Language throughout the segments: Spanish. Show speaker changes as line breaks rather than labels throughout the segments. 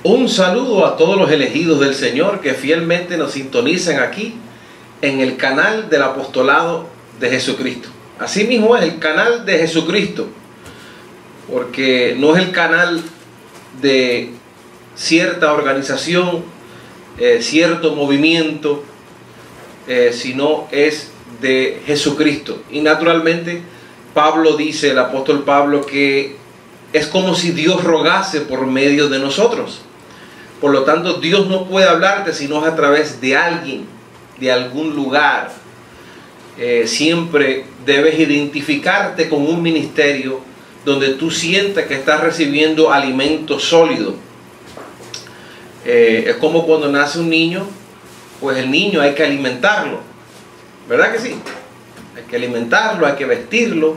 Un saludo a todos los elegidos del Señor que fielmente nos sintonizan aquí en el canal del apostolado de Jesucristo. Así mismo es el canal de Jesucristo, porque no es el canal de cierta organización, cierto movimiento, sino es de Jesucristo. Y naturalmente Pablo dice, el apóstol Pablo, que es como si Dios rogase por medio de nosotros. Por lo tanto, Dios no puede hablarte sino a través de alguien, de algún lugar. Siempre debes identificarte con un ministerio donde tú sientas que estás recibiendo alimento sólido. Es como cuando nace un niño, pues el niño hay que alimentarlo, ¿verdad que sí? Hay que alimentarlo, hay que vestirlo,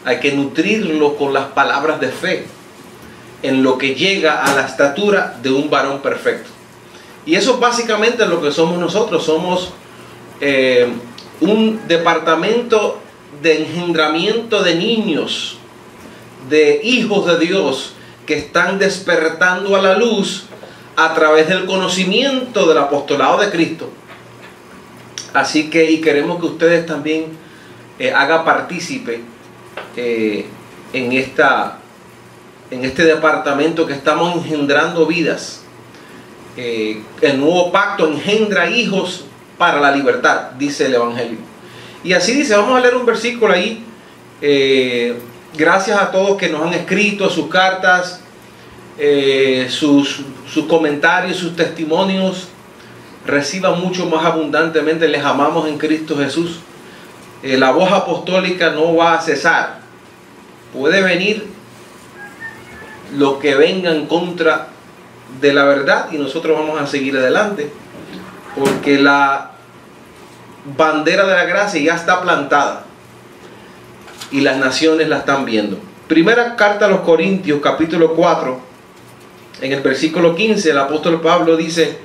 hay que nutrirlo con las palabras de fe, en lo que llega a la estatura de un varón perfecto. Y eso básicamente es lo que somos nosotros. Somos un departamento de engendramiento de niños, de hijos de Dios, que están despertando a la luz a través del conocimiento del apostolado de Cristo. Así que, y queremos que ustedes también hagan partícipe en este departamento que estamos engendrando vidas. El nuevo pacto engendra hijos para la libertad, dice el Evangelio. Y así dice, vamos a leer un versículo ahí. Gracias a todos que nos han escrito sus cartas, sus comentarios, sus testimonios. Reciban mucho más abundantemente, les amamos en Cristo Jesús. La voz apostólica no va a cesar. Puede venir lo que venga en contra de la verdad y nosotros vamos a seguir adelante, porque la bandera de la gracia ya está plantada y las naciones la están viendo. Primera carta a los Corintios, capítulo 4, en el versículo 15, el apóstol Pablo dice,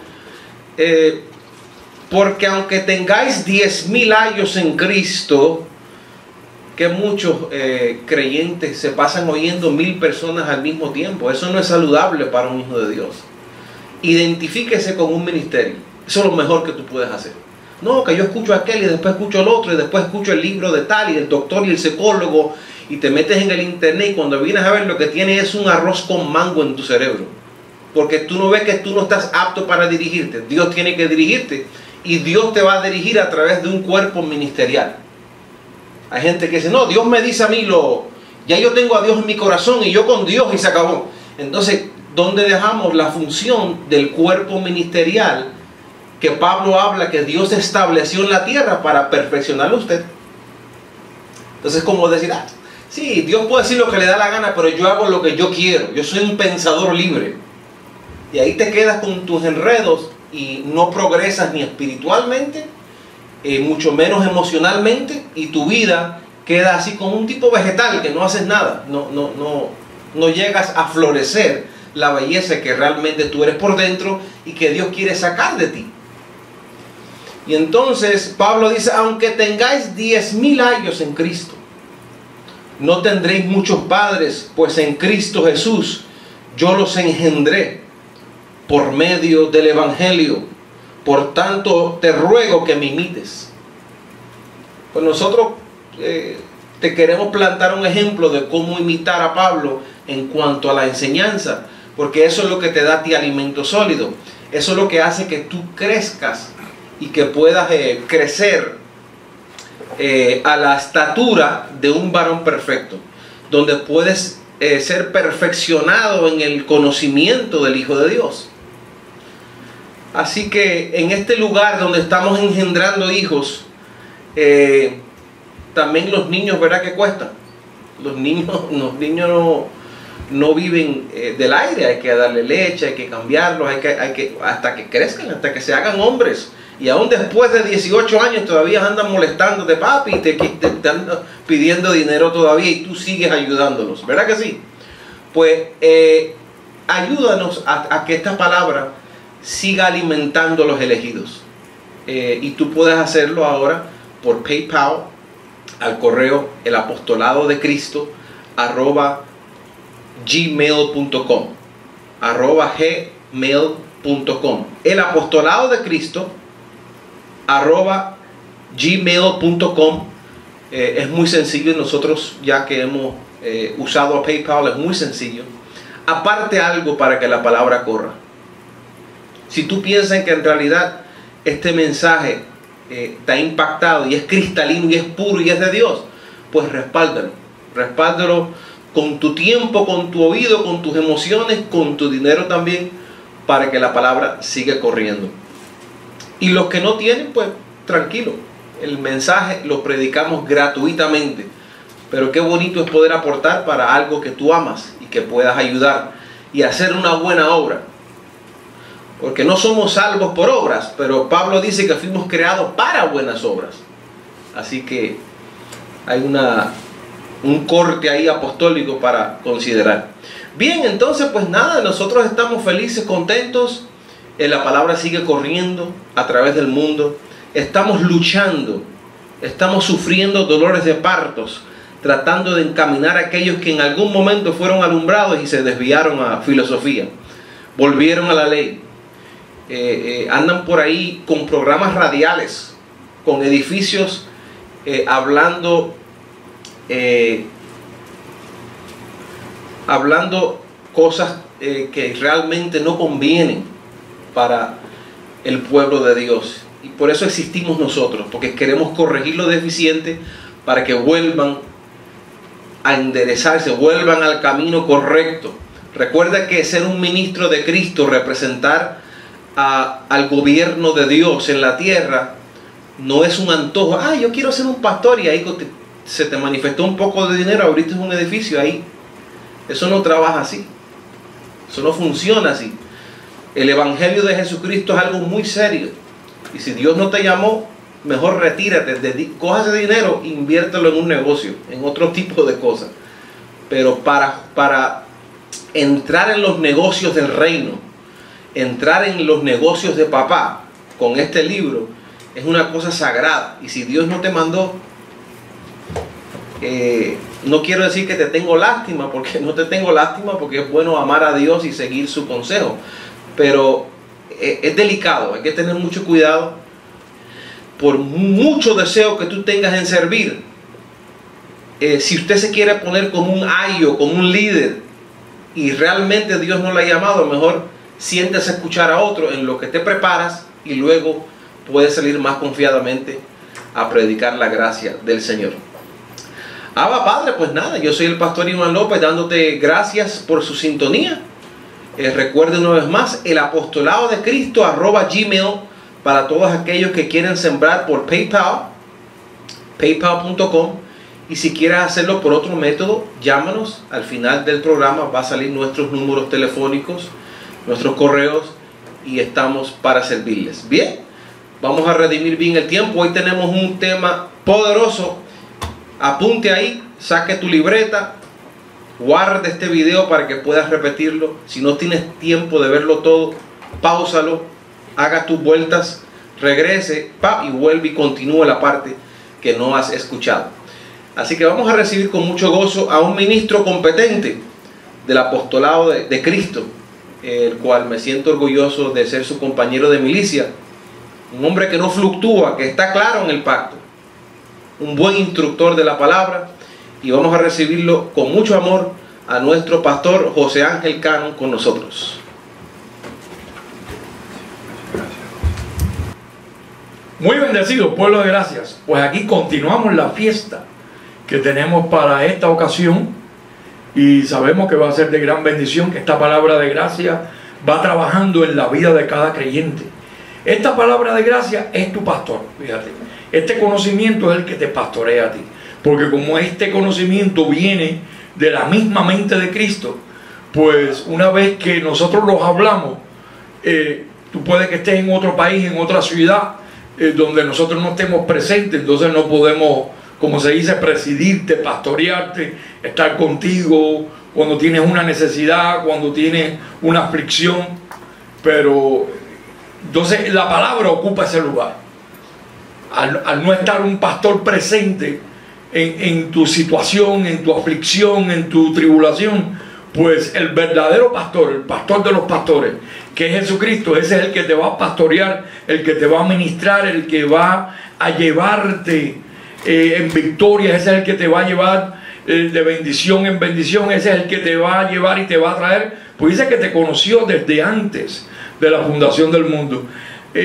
porque aunque tengáis 10.000 años en Cristo, que muchos creyentes se pasan oyendo 1.000 personas al mismo tiempo. Eso no es saludable para un hijo de Dios. Identifíquese con un ministerio. Eso es lo mejor que tú puedes hacer. No, que yo escucho a aquel y después escucho al otro y después escucho el libro de tal y el doctor y el psicólogo y te metes en el internet y cuando vienes a ver lo que tienes es un arroz con mango en tu cerebro. Porque tú no ves que tú no estás apto para dirigirte. Dios tiene que dirigirte y Dios te va a dirigir a través de un cuerpo ministerial. Hay gente que dice, no, Dios me dice a mí ya yo tengo a Dios en mi corazón y yo con Dios y se acabó. Entonces, ¿dónde dejamos la función del cuerpo ministerial que Pablo habla que Dios estableció en la tierra para perfeccionarlo a usted? Entonces, como decir, sí, Dios puede decir lo que le da la gana, pero yo hago lo que yo quiero. Yo soy un pensador libre. Y ahí te quedas con tus enredos y no progresas ni espiritualmente, mucho menos emocionalmente, y tu vida queda así como un tipo vegetal que no haces nada, no llegas a florecer la belleza que realmente tú eres por dentro y que Dios quiere sacar de ti. Y entonces Pablo dice, aunque tengáis 10.000 años en Cristo, no tendréis muchos padres, pues en Cristo Jesús yo los engendré por medio del Evangelio. Por tanto, te ruego que me imites. Pues nosotros te queremos plantar un ejemplo de cómo imitar a Pablo en cuanto a la enseñanza, porque eso es lo que te da a ti alimento sólido. Eso es lo que hace que tú crezcas y que puedas crecer a la estatura de un varón perfecto, donde puedes ser perfeccionado en el conocimiento del Hijo de Dios. Así que en este lugar donde estamos engendrando hijos, también los niños, ¿verdad que cuesta? Los niños no viven del aire, hay que darle leche, hay que cambiarlos, hay que hasta que crezcan, hasta que se hagan hombres. Y aún después de 18 años todavía andan molestándote, papi, y te andan pidiendo dinero todavía y tú sigues ayudándolos, ¿verdad que sí? Pues ayúdanos a que esta palabra siga alimentando a los elegidos. Y tú puedes hacerlo ahora por PayPal al correo elapostoladodecristo@gmail.com gmail.com. El apostolado de Cristo @gmail.com. Es muy sencillo. Nosotros, ya que hemos usado PayPal, es muy sencillo. Aparte algo para que la palabra corra. Si tú piensas que en realidad este mensaje te ha impactado y es cristalino y es puro y es de Dios, pues respáldalo. Respáldalo con tu tiempo, con tu oído, con tus emociones, con tu dinero también, para que la palabra siga corriendo. Y los que no tienen, pues tranquilo, el mensaje lo predicamos gratuitamente, pero qué bonito es poder aportar para algo que tú amas y que puedas ayudar y hacer una buena obra, porque no somos salvos por obras, pero Pablo dice que fuimos creados para buenas obras. Así que hay un corte ahí apostólico para considerar. Bien, entonces pues nada, nosotros estamos felices, contentos. La palabra sigue corriendo a través del mundo. Estamos luchando, estamos sufriendo dolores de partos, tratando de encaminar a aquellos que en algún momento fueron alumbrados y se desviaron a filosofía, volvieron a la ley. Andan por ahí con programas radiales, con edificios, hablando cosas que realmente no convienen para el pueblo de Dios. Y por eso existimos nosotros, porque queremos corregir lo deficiente para que vuelvan a enderezarse, vuelvan al camino correcto. Recuerda que ser un ministro de Cristo, representar al gobierno de Dios en la tierra, no es un antojo. Yo quiero ser un pastor y ahí se te manifestó un poco de dinero, ahorita es un edificio ahí. Eso no trabaja así, eso no funciona así. El evangelio de Jesucristo es algo muy serio, y si Dios no te llamó, mejor retírate, coja ese dinero, inviértelo en un negocio, en otro tipo de cosas. Pero para entrar en los negocios del reino, entrar en los negocios de papá con este libro, es una cosa sagrada. Y si Dios no te mandó, no quiero decir que te tengo lástima, porque no te tengo lástima, porque es bueno amar a Dios y seguir su consejo, pero es delicado, hay que tener mucho cuidado. Por mucho deseo que tú tengas en servir, si usted se quiere poner como un ayo, como un líder, y realmente Dios no le ha llamado, mejor siéntese a escuchar a otro en lo que te preparas, y luego puedes salir más confiadamente a predicar la gracia del Señor. Padre, pues nada, yo soy el pastor Iván López, dándote gracias por su sintonía. Recuerde una vez más, el apostolado de Cristo @gmail, para todos aquellos que quieren sembrar por PayPal, paypal.com. Y si quieres hacerlo por otro método, llámanos. Al final del programa va a salir nuestros números telefónicos, nuestros correos, y estamos para servirles. Bien, vamos a redimir bien el tiempo. Hoy tenemos un tema poderoso. Apunte ahí, saque tu libreta, guarde este video para que puedas repetirlo. Si no tienes tiempo de verlo todo, páusalo, haga tus vueltas, regrese, y vuelve y continúe la parte que no has escuchado. Así que vamos a recibir con mucho gozo a un ministro competente del apostolado de Cristo, el cual me siento orgulloso de ser su compañero de milicia. Un hombre que no fluctúa, que está claro en el pacto, un buen instructor de la palabra. Y vamos a recibirlo con mucho amor a nuestro pastor José Ángel Cano con nosotros.
Muy bendecido, pueblo de gracias. Pues aquí continuamos la fiesta que tenemos para esta ocasión, y sabemos que va a ser de gran bendición, que esta palabra de gracia va trabajando en la vida de cada creyente. Esta palabra de gracia es tu pastor, fíjate. Este conocimiento es el que te pastorea a ti, porque como este conocimiento viene de la misma mente de Cristo, pues una vez que nosotros los hablamos, tú puedes que estés en otro país, en otra ciudad, donde nosotros no estemos presentes, entonces no podemos, como se dice, presidirte, pastorearte, estar contigo cuando tienes una necesidad, cuando tienes una aflicción. Pero entonces la palabra ocupa ese lugar. Al no estar un pastor presente en tu situación, en tu aflicción, en tu tribulación, pues el verdadero pastor, el pastor de los pastores, que es Jesucristo, ese es el que te va a pastorear, el que te va a ministrar, el que va a llevarte en victoria, ese es el que te va a llevar de bendición en bendición, ese es el que te va a llevar y te va a traer, pues dice que te conoció desde antes de la fundación del mundo.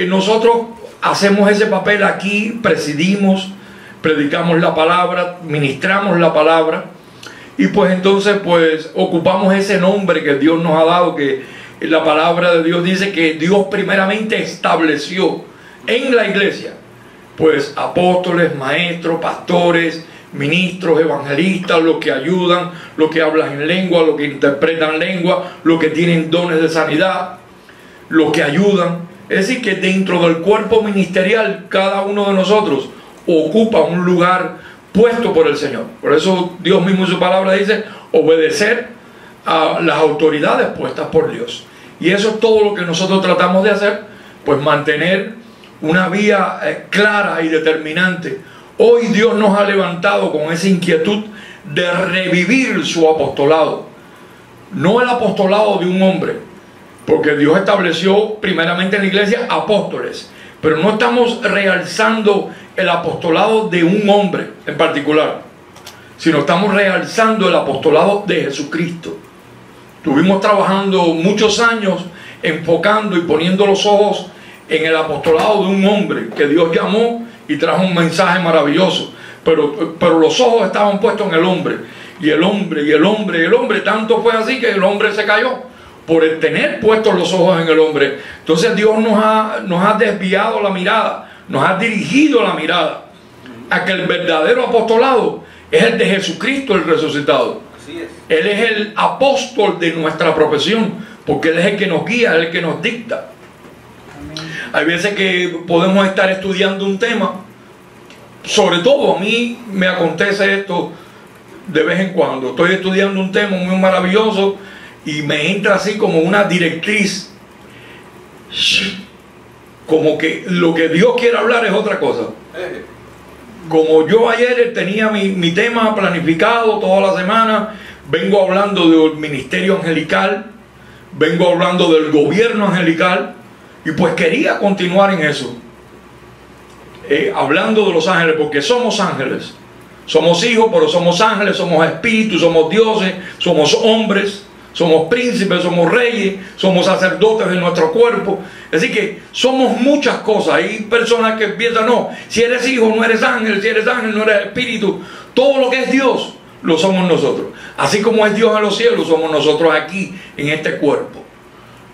Nosotros hacemos ese papel aquí, presidimos, predicamos la palabra, ministramos la palabra, y pues entonces pues ocupamos ese nombre que Dios nos ha dado, que la palabra de Dios dice que Dios primeramente estableció en la iglesia pues apóstoles, maestros, pastores, ministros, evangelistas, los que ayudan, los que hablan en lengua, los que interpretan lengua, los que tienen dones de sanidad, los que ayudan. Es decir, que dentro del cuerpo ministerial cada uno de nosotros ocupa un lugar puesto por el Señor. Por eso Dios mismo en su palabra dice obedecer a las autoridades puestas por Dios. Y eso es todo lo que nosotros tratamos de hacer, pues mantener una vía clara y determinante. Hoy Dios nos ha levantado con esa inquietud de revivir su apostolado. No el apostolado de un hombre, porque Dios estableció primeramente en la iglesia apóstoles, pero no estamos realzando el apostolado de un hombre en particular, sino estamos realzando el apostolado de Jesucristo. Estuvimos trabajando muchos años enfocando y poniendo los ojos en el apostolado de un hombre que Dios llamó y trajo un mensaje maravilloso, pero los ojos estaban puestos en el hombre, y el hombre, tanto fue así que el hombre se cayó por el tener puestos los ojos en el hombre. Entonces Dios nos ha desviado la mirada, nos ha dirigido la mirada a que el verdadero apostolado es el de Jesucristo el resucitado.
Así es.
Él es el apóstol de nuestra profesión, porque Él es el que nos guía, es el que nos dicta. Hay veces que podemos estar estudiando un tema, sobre todo a mí me acontece esto de vez en cuando. Estoy estudiando un tema muy maravilloso y me entra así como una directriz, como que lo que Dios quiere hablar es otra cosa. Como yo ayer tenía mi tema planificado toda la semana, vengo hablando del ministerio angelical, vengo hablando del gobierno angelical, y pues quería continuar en eso, hablando de los ángeles, porque somos ángeles, somos hijos, pero somos ángeles, somos espíritus, somos dioses, somos hombres, somos príncipes, somos reyes, somos sacerdotes de nuestro cuerpo. Así que somos muchas cosas. Hay personas que piensan, no, si eres hijo no eres ángel, si eres ángel no eres espíritu. Todo lo que es Dios lo somos nosotros. Así como es Dios en los cielos, somos nosotros aquí en este cuerpo.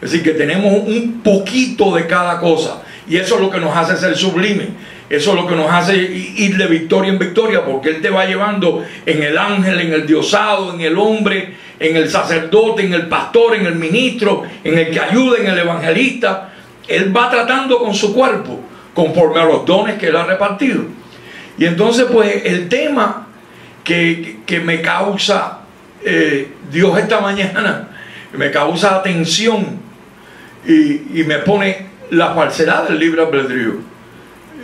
Es decir, que tenemos un poquito de cada cosa, y eso es lo que nos hace ser sublime. Eso es lo que nos hace ir de victoria en victoria, porque Él te va llevando en el ángel, en el diosado, en el hombre, en el sacerdote, en el pastor, en el ministro, en el que ayuda, en el evangelista. Él va tratando con su cuerpo conforme a los dones que Él ha repartido. Y entonces pues el tema que me causa Dios esta mañana, me causa atención y me pone la falsedad del libre albedrío.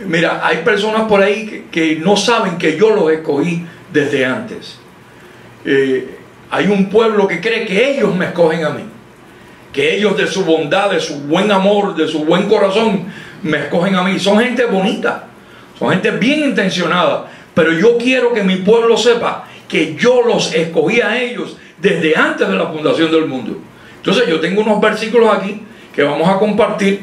Mira, hay personas por ahí que no saben que yo los escogí desde antes. Hay un pueblo que cree que ellos me escogen a mí, que ellos de su bondad, de su buen amor, de su buen corazón me escogen a mí. Son gente bonita, son gente bien intencionada, pero yo quiero que mi pueblo sepa que yo los escogí a ellos desde antes de la fundación del mundo. Entonces yo tengo unos versículos aquí que vamos a compartir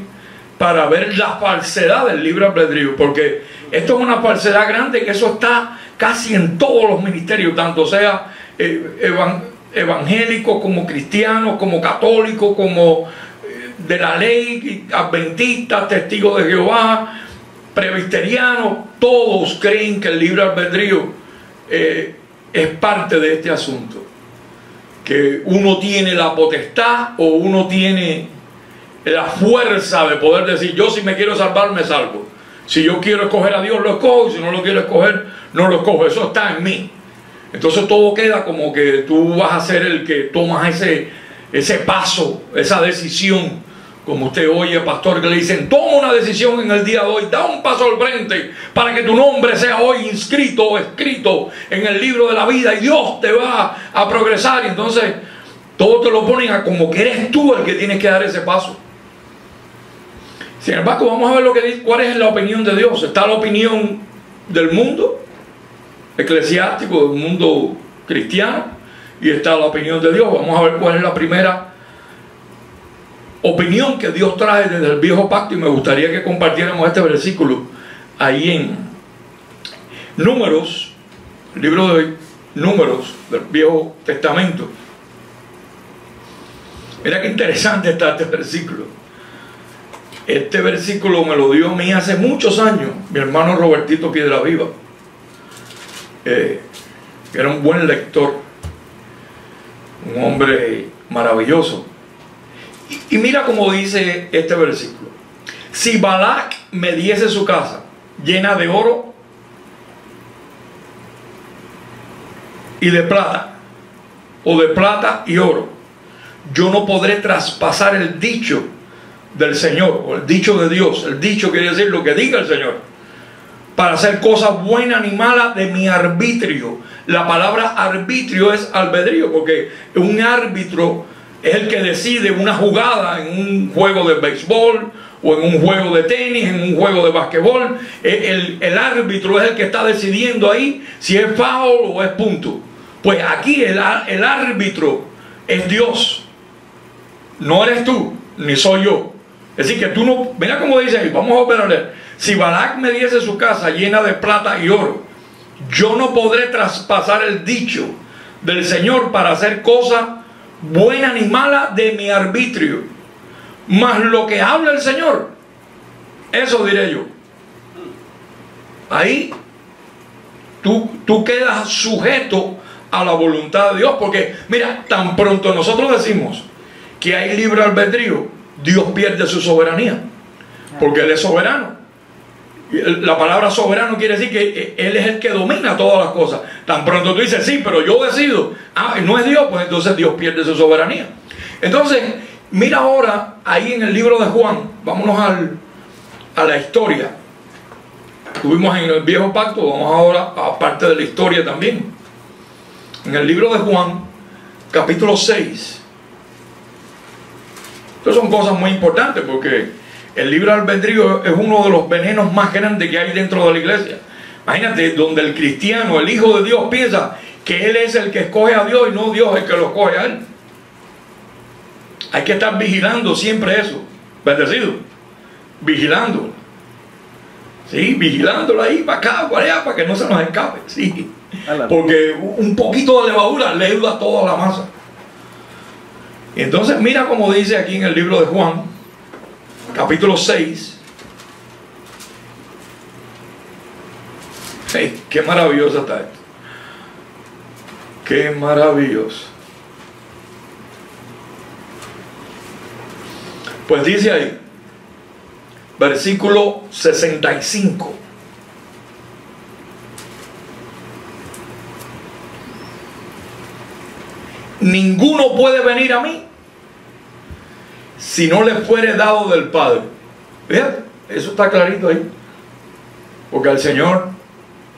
para ver la falsedad del libre albedrío, porque esto es una falsedad grande, que eso está casi en todos los ministerios, tanto sea evangélicos como cristianos, como católicos, como de la ley, adventistas, testigos de Jehová, presbiterianos. Todos creen que el libre albedrío es parte de este asunto, que uno tiene la potestad o uno tiene la fuerza de poder decir, yo si me quiero salvar me salvo, si yo quiero escoger a Dios lo escojo, si no lo quiero escoger no lo escojo, eso está en mí. Entonces todo queda como que tú vas a ser el que tomas ese paso, esa decisión. Como usted oye, pastor, que le dicen, toma una decisión en el día de hoy, da un paso al frente para que tu nombre sea hoy inscrito o escrito en el libro de la vida, y Dios te va a progresar. Y entonces Todo te lo ponen a como que eres tú el que tienes que dar ese paso. Sin embargo, vamos a ver lo que dice, cuál es la opinión de Dios. Está la opinión del mundo eclesiástico, del mundo cristiano, y está la opinión de Dios. Vamos a ver cuál es la primera opinión que Dios trae desde el viejo pacto, y me gustaría que compartiéramos este versículo ahí en Números, el libro de Números del Viejo Testamento. Mira qué interesante está este versículo. Este versículo me lo dio a mí hace muchos años mi hermano Robertito Piedraviva, que era un buen lector, un hombre maravilloso. Y mira cómo dice este versículo: si Balac me diese su casa llena de oro y de plata, o de plata y oro, yo no podré traspasar el dicho del Señor, o el dicho de Dios. El dicho quiere decir lo que diga el Señor, para hacer cosas buenas ni malas de mi arbitrio. La palabra arbitrio es albedrío, porque un árbitro es el que decide una jugada en un juego de béisbol, o en un juego de tenis, en un juego de basquetbol. El árbitro es el que está decidiendo ahí si es foul o es punto. Pues aquí el árbitro es Dios. No eres tú, ni soy yo. Es decir, que tú no... Mira cómo dice ahí, vamos a ver. Si Balac me diese su casa llena de plata y oro, yo no podré traspasar el dicho del Señor para hacer cosas buenas ni malas de mi arbitrio. Mas lo que habla el Señor, eso diré yo. Ahí tú quedas sujeto a la voluntad de Dios, porque mira, tan pronto nosotros decimos que hay libre albedrío, Dios pierde su soberanía, porque Él es soberano. La palabra soberano quiere decir que Él es el que domina todas las cosas. Tan pronto tú dices, sí, pero yo decido, no es Dios, pues entonces Dios pierde su soberanía. Entonces, mira ahora, ahí en el libro de Juan, vámonos a la historia. Estuvimos en el viejo pacto, vamos ahora a parte de la historia también. En el libro de Juan, capítulo 6. Estas son cosas muy importantes, porque el libre albedrío es uno de los venenos más grandes que hay dentro de la iglesia. Imagínate, donde el cristiano, el Hijo de Dios, piensa que Él es el que escoge a Dios y no Dios el que lo escoge a Él. Hay que estar vigilando siempre eso. Bendecido. Vigilando. Sí, vigilándolo ahí, para acá, para allá, para que no se nos escape. Sí. Porque un poquito de levadura leuda toda la masa. Y entonces mira como dice aquí en el libro de Juan, capítulo 6. Hey, qué maravilloso está esto. Qué maravilloso. Pues dice ahí, versículo 65. Ninguno puede venir a mí si no le fuere dado del Padre. Fíjate, eso está clarito ahí. Porque el Señor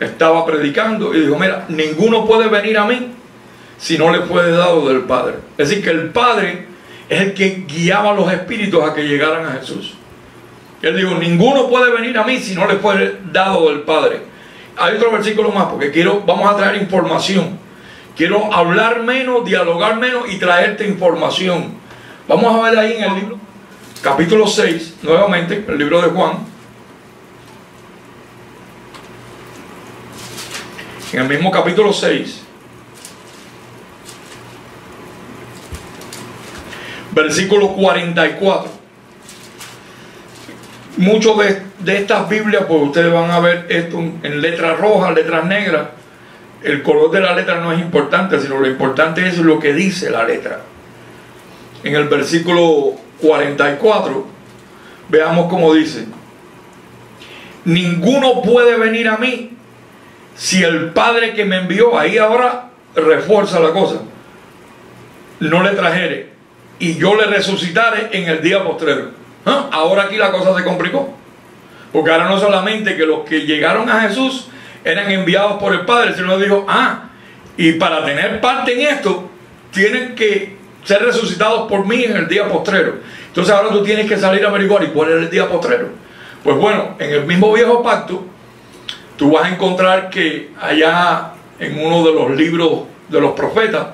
estaba predicando y dijo, mira, ninguno puede venir a mí si no le fuere dado del Padre. Es decir, que el Padre es el que guiaba a los espíritus a que llegaran a Jesús. Él dijo, ninguno puede venir a mí si no le fuere dado del Padre. Hay otro versículo más, porque vamos a traer información. Quiero hablar menos, dialogar menos y traerte información. Vamos a ver ahí en el libro, capítulo 6, nuevamente, el libro de Juan. En el mismo capítulo 6, versículo 44. Muchos de estas Biblias, pues ustedes van a ver esto en letras rojas, letras negras. El color de la letra no es importante, sino lo importante es lo que dice la letra. En el versículo 44, veamos cómo dice: ninguno puede venir a mí si el Padre que me envió, ahí ahora refuerza la cosa, no le trajere, y yo le resucitare en el día postrero. Ahora aquí la cosa se complicó, porque ahora no solamente que los que llegaron a Jesús eran enviados por el Padre, sino dijo, y para tener parte en esto, tienen que ser resucitados por mí en el día postrero. Entonces ahora tú tienes que salir a averiguar, ¿y cuál es el día postrero? Pues bueno, en el mismo viejo pacto, tú vas a encontrar que allá en uno de los libros de los profetas,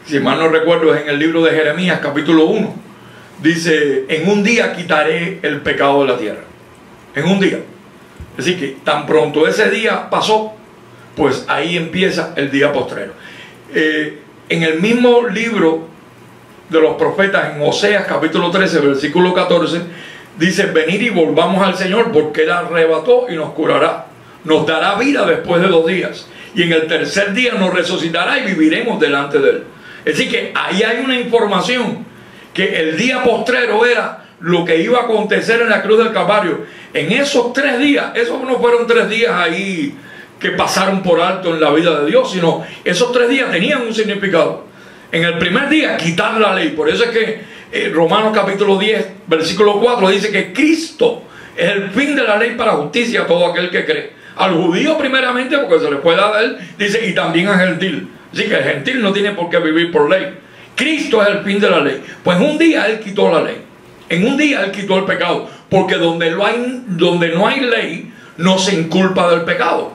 si mal no recuerdo es en el libro de Jeremías capítulo 1, dice: en un día quitaré el pecado de la tierra. En un día. Es decir, que tan pronto ese día pasó, pues ahí empieza el día postrero. En el mismo libro de los profetas, en Oseas capítulo 13 versículo 14, dice: venid y volvamos al Señor, porque Él arrebató y nos curará, nos dará vida después de 2 días, y en el tercer día nos resucitará y viviremos delante de Él. Es decir, que ahí hay una información que el día postrero era lo que iba a acontecer en la cruz del Calvario. En esos 3 días, esos no fueron 3 días ahí que pasaron por alto en la vida de Dios, sino esos 3 días tenían un significado. En el primer día, quitar la ley. Por eso es que Romanos capítulo 10 versículo 4 dice que Cristo es el fin de la ley para justicia a todo aquel que cree. Al judío primeramente, porque se le puede dar a él, dice, y también al gentil. Así que el gentil no tiene por qué vivir por ley. Cristo es el fin de la ley. Pues un día Él quitó la ley. En un día Él quitó el pecado. Porque donde no hay ley, no se inculpa del pecado.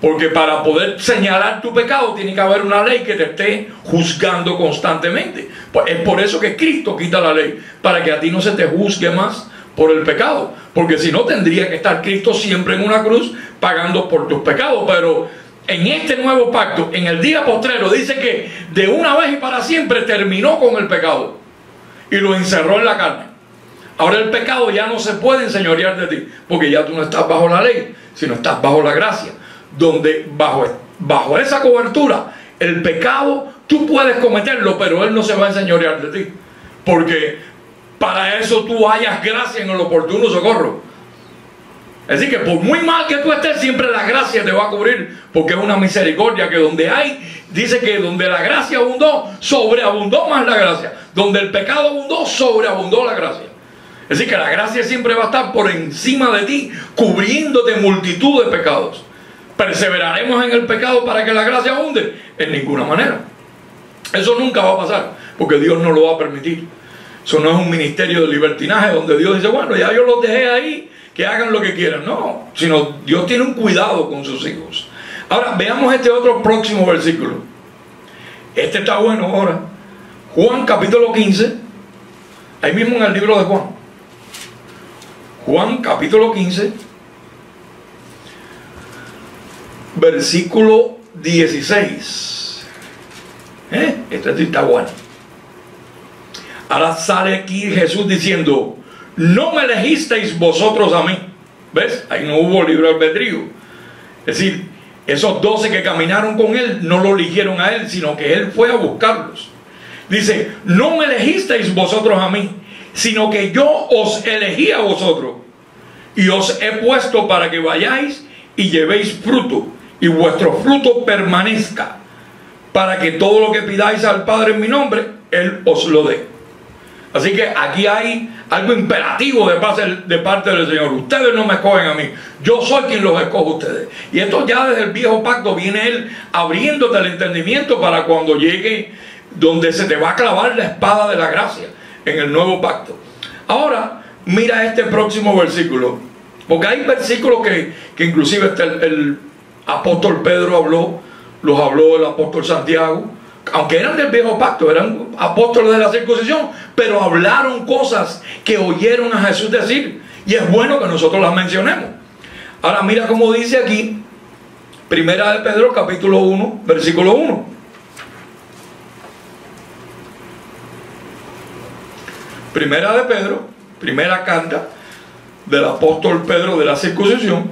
Porque para poder señalar tu pecado tiene que haber una ley que te esté juzgando constantemente. Pues es por eso que Cristo quita la ley, para que a ti no se te juzgue más por el pecado. Porque si no, tendría que estar Cristo siempre en una cruz pagando por tus pecados. Pero en este nuevo pacto, en el día postrero, dice que de una vez y para siempre terminó con el pecado y lo encerró en la carne. Ahora el pecado ya no se puede enseñorear de ti, porque ya tú no estás bajo la ley, sino estás bajo la gracia, donde bajo esa cobertura el pecado tú puedes cometerlo, pero Él no se va a enseñorear de ti, porque para eso tú hayas gracia en el oportuno socorro. Es decir, que por muy mal que tú estés, siempre la gracia te va a cubrir, porque es una misericordia que donde hay, dice que donde la gracia abundó, sobreabundó más la gracia. Donde el pecado abundó, sobreabundó la gracia. Es decir, que la gracia siempre va a estar por encima de ti, cubriéndote multitud de pecados. ¿Perseveraremos en el pecado para que la gracia abunde? En ninguna manera. Eso nunca va a pasar, porque Dios no lo va a permitir. Eso no es un ministerio de libertinaje donde Dios dice, bueno, ya yo los dejé ahí, que hagan lo que quieran. No, sino Dios tiene un cuidado con sus hijos. Ahora, veamos este otro próximo versículo. Este está bueno ahora. Juan capítulo 15, ahí mismo en el libro de Juan. Juan capítulo 15, versículo 16. Este está bueno. Ahora sale aquí Jesús diciendo, no me elegisteis vosotros a mí. ¿Ves? Ahí no hubo libre albedrío. Es decir, esos 12 que caminaron con Él no lo eligieron a Él, sino que Él fue a buscarlos. Dice, no me elegisteis vosotros a mí, sino que yo os elegí a vosotros y os he puesto para que vayáis y llevéis fruto y vuestro fruto permanezca, para que todo lo que pidáis al Padre en mi nombre, Él os lo dé. Así que aquí hay algo imperativo de parte del Señor. Ustedes no me escogen a mí, yo soy quien los escoge a ustedes. Y esto ya desde el viejo pacto viene Él abriéndote el entendimiento para cuando llegue donde se te va a clavar la espada de la gracia en el nuevo pacto. Ahora mira este próximo versículo, porque hay versículos que inclusive el apóstol Pedro los habló el apóstol Santiago, aunque eran del viejo pacto, eran apóstoles de la circuncisión, pero hablaron cosas que oyeron a Jesús decir, y es bueno que nosotros las mencionemos. Ahora mira cómo dice aquí, primera de Pedro capítulo 1, versículo 1. Primera de Pedro, primera carta del apóstol Pedro de la circuncisión,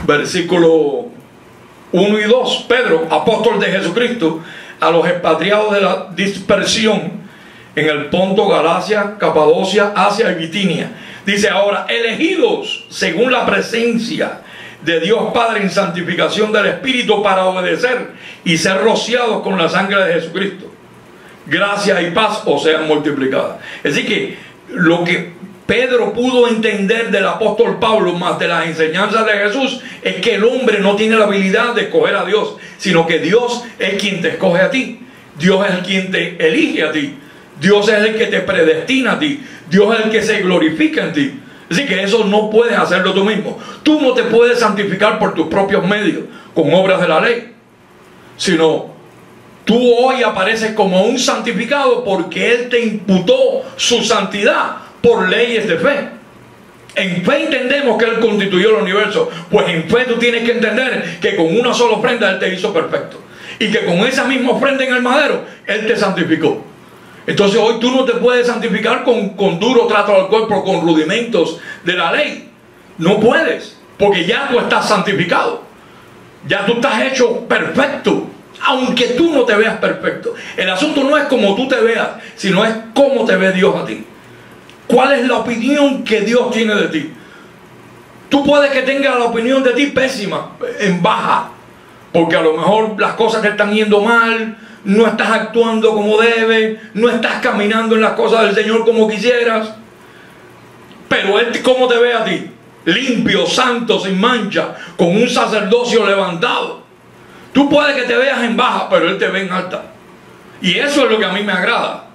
versículo 1 y 2. Pedro, apóstol de Jesucristo, a los expatriados de la dispersión en el Ponto, Galacia, Capadocia, Asia y Bitinia. Dice ahora, elegidos según la presencia de Dios Padre en santificación del Espíritu para obedecer y ser rociados con la sangre de Jesucristo. Gracia y paz os sean multiplicadas. Es decir que lo que Pedro pudo entender del apóstol Pablo más de las enseñanzas de Jesús es que el hombre no tiene la habilidad de escoger a Dios, sino que Dios es quien te escoge a ti. Dios es quien te elige a ti. Dios es el que te predestina a ti. Dios es el que se glorifica en ti. Así que eso no puedes hacerlo tú mismo. Tú no te puedes santificar por tus propios medios, con obras de la ley, sino tú hoy apareces como un santificado porque Él te imputó su santidad por leyes de fe. En fe entendemos que Él constituyó el universo. Pues en fe tú tienes que entender que con una sola ofrenda Él te hizo perfecto. Y que con esa misma ofrenda en el madero Él te santificó. Entonces hoy tú no te puedes santificar con duro trato al cuerpo, con rudimentos de la ley. No puedes, porque ya tú estás santificado. Ya tú estás hecho perfecto, aunque tú no te veas perfecto. El asunto no es como tú te veas, sino es cómo te ve Dios a ti. ¿Cuál es la opinión que Dios tiene de ti? Tú puedes que tengas la opinión de ti pésima, en baja, porque a lo mejor las cosas te están yendo mal, no estás actuando como debes, no estás caminando en las cosas del Señor como quisieras. Pero Él, ¿cómo te ve a ti? Limpio, santo, sin mancha, con un sacerdocio levantado. Tú puedes que te veas en baja, pero Él te ve en alta. Y eso es lo que a mí me agrada.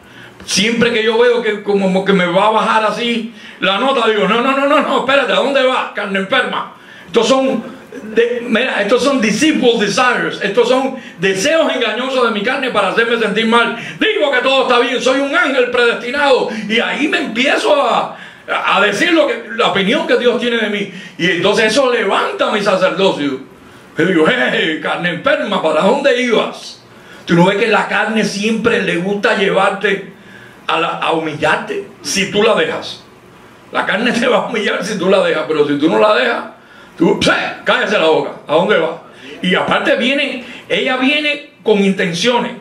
Siempre que yo veo que como que me va a bajar así la nota, digo, no, espérate, ¿a dónde va? Carne enferma. Estos son deceitful desires. Estos son deseos engañosos de mi carne para hacerme sentir mal. Digo que todo está bien, soy un ángel predestinado. Y ahí me empiezo a decir la opinión que Dios tiene de mí. Y entonces eso levanta mi sacerdocio. Y digo, carne enferma, ¿para dónde ibas? Tú no ves que la carne siempre le gusta llevarte a humillarte si tú la dejas. La carne te va a humillar si tú la dejas, pero si tú no la dejas, tú, cállese la boca. ¿A dónde va? Y aparte ella viene con intenciones.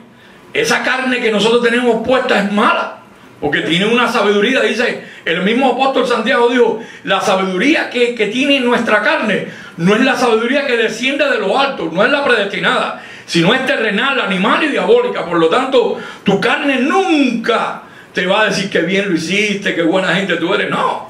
Esa carne que nosotros tenemos puesta es mala, porque tiene una sabiduría. Dice, el mismo apóstol Santiago dijo, la sabiduría que tiene nuestra carne no es la sabiduría que desciende de lo alto, no es la predestinada, sino es terrenal, animal y diabólica. Por lo tanto, tu carne nunca te va a decir que bien lo hiciste, que buena gente tú eres. No.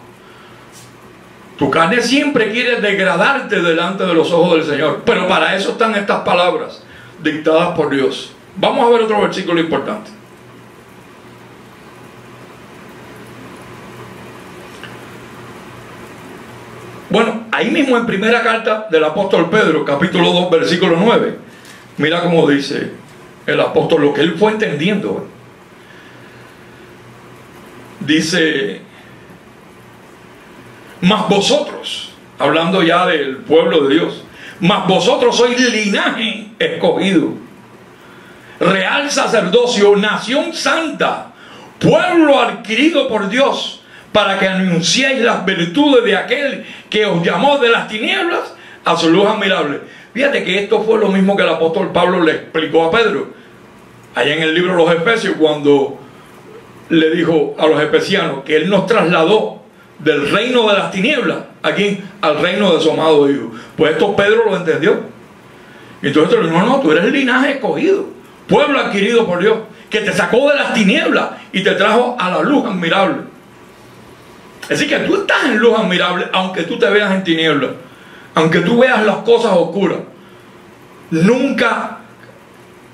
Tu carne siempre quiere degradarte delante de los ojos del Señor. Pero para eso están estas palabras dictadas por Dios. Vamos a ver otro versículo importante. Bueno, ahí mismo en primera carta del apóstol Pedro, capítulo 2, versículo 9. Mira cómo dice el apóstol lo que él fue entendiendo. Dice, mas vosotros, hablando ya del pueblo de Dios, mas vosotros sois linaje escogido, real sacerdocio, nación santa, pueblo adquirido por Dios, para que anunciéis las virtudes de aquel que os llamó de las tinieblas a su luz admirable. Fíjate que esto fue lo mismo que el apóstol Pablo le explicó a Pedro allá en el libro de los Efesios, cuando le dijo a los efesianos que él nos trasladó del reino de las tinieblas aquí al reino de su amado Hijo. Pues esto Pedro lo entendió. Y entonces le dijo, no, tú eres el linaje escogido, pueblo adquirido por Dios, que te sacó de las tinieblas y te trajo a la luz admirable. Así que tú estás en luz admirable, aunque tú te veas en tinieblas, aunque tú veas las cosas oscuras. Nunca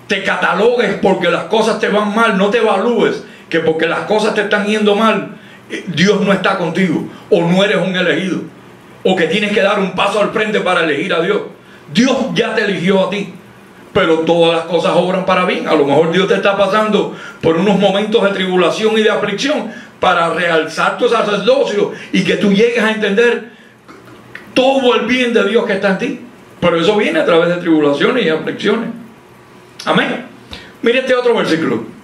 te catalogues porque las cosas te van mal. No te evalúes que porque las cosas te están yendo mal, Dios no está contigo, o no eres un elegido, o que tienes que dar un paso al frente para elegir a Dios. Dios ya te eligió a ti, pero todas las cosas obran para bien. A lo mejor Dios te está pasando por unos momentos de tribulación y de aflicción para realzar tu sacerdocio y que tú llegues a entender todo el bien de Dios que está en ti. Pero eso viene a través de tribulaciones y aflicciones. Amén. Mire este otro versículo.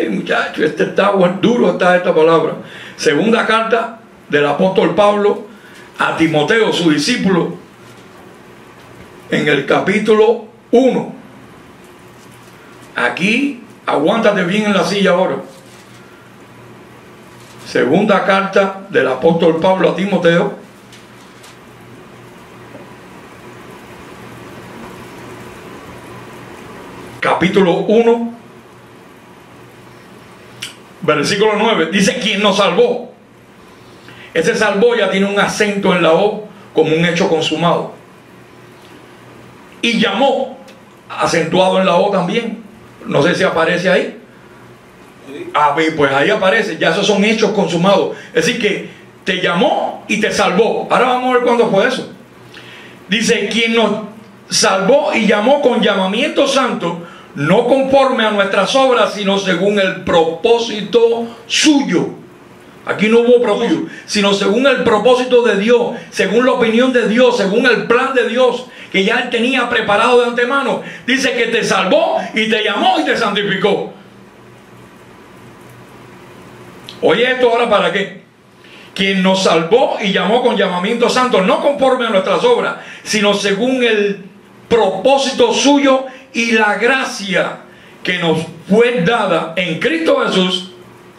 Muchachos, este está duro, está esta palabra. Segunda carta del apóstol Pablo a Timoteo, su discípulo, en el capítulo 1. Aquí, aguántate bien en la silla ahora. Segunda carta del apóstol Pablo a Timoteo, capítulo 1, versículo 9, dice quien nos salvó. Ese salvó ya tiene un acento en la O como un hecho consumado. Y llamó, acentuado en la O también. No sé si aparece ahí. Pues ahí aparece, ya esos son hechos consumados. Es decir que te llamó y te salvó. Ahora vamos a ver cuándo fue eso. Dice, quien nos salvó y llamó con llamamiento santo, no conforme a nuestras obras, sino según el propósito suyo. Aquí no hubo propósito, sino según el propósito de Dios, según la opinión de Dios, según el plan de Dios que ya Él tenía preparado de antemano. Dice que te salvó y te llamó y te santificó. Oye, esto ahora para qué. Quien nos salvó y llamó con llamamiento santo, no conforme a nuestras obras, sino según el propósito suyo y la gracia que nos fue dada en Cristo Jesús.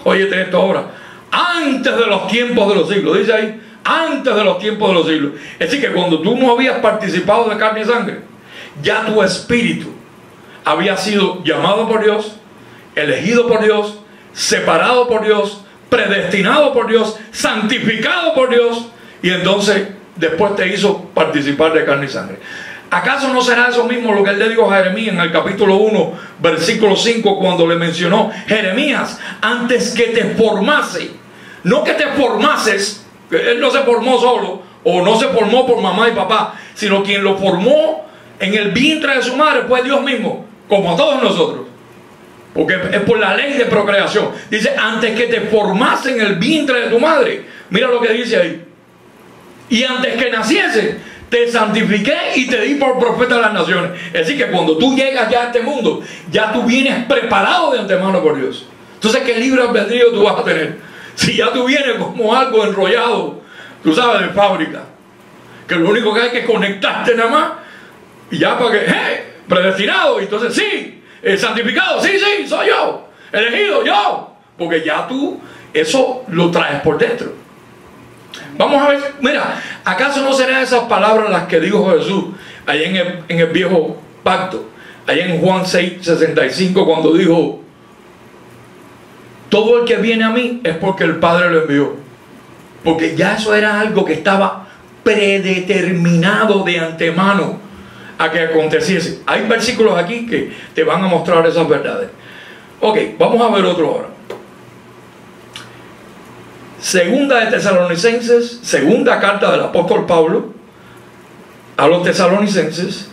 Óyete esto ahora, antes de los tiempos de los siglos. Dice ahí, antes de los tiempos de los siglos. Es decir que cuando tú no habías participado de carne y sangre, ya tu espíritu había sido llamado por Dios, elegido por Dios, separado por Dios, predestinado por Dios, santificado por Dios, y entonces después te hizo participar de carne y sangre. ¿Acaso no será eso mismo lo que él le dijo a Jeremías en el capítulo 1, versículo 5, cuando le mencionó: Jeremías, antes que te formase, no que te formases, él no se formó solo, o no se formó por mamá y papá, sino quien lo formó en el vientre de su madre fue Dios mismo, como a todos nosotros, porque es por la ley de procreación. Dice, antes que te formase en el vientre de tu madre, mira lo que dice ahí, y antes que naciese, te santifiqué y te di por profeta de las naciones. Es decir, que cuando tú llegas ya a este mundo, ya tú vienes preparado de antemano por Dios. Entonces, ¿qué libre albedrío tú vas a tener? Si ya tú vienes como algo enrollado, tú sabes, de fábrica, que lo único que hay que conectarte nada más, y ya para que, predestinado, entonces sí, santificado, sí, soy yo, elegido yo, porque ya tú eso lo traes por dentro. Vamos a ver, mira, ¿acaso no serán esas palabras las que dijo Jesús allá en el viejo pacto, allá en Juan 6:65, cuando dijo: todo el que viene a mí es porque el Padre lo envió? Porque ya eso era algo que estaba predeterminado de antemano a que aconteciese. Hay versículos aquí que te van a mostrar esas verdades. Ok, vamos a ver otro ahora. Segunda de Tesalonicenses, segunda carta del apóstol Pablo a los tesalonicenses,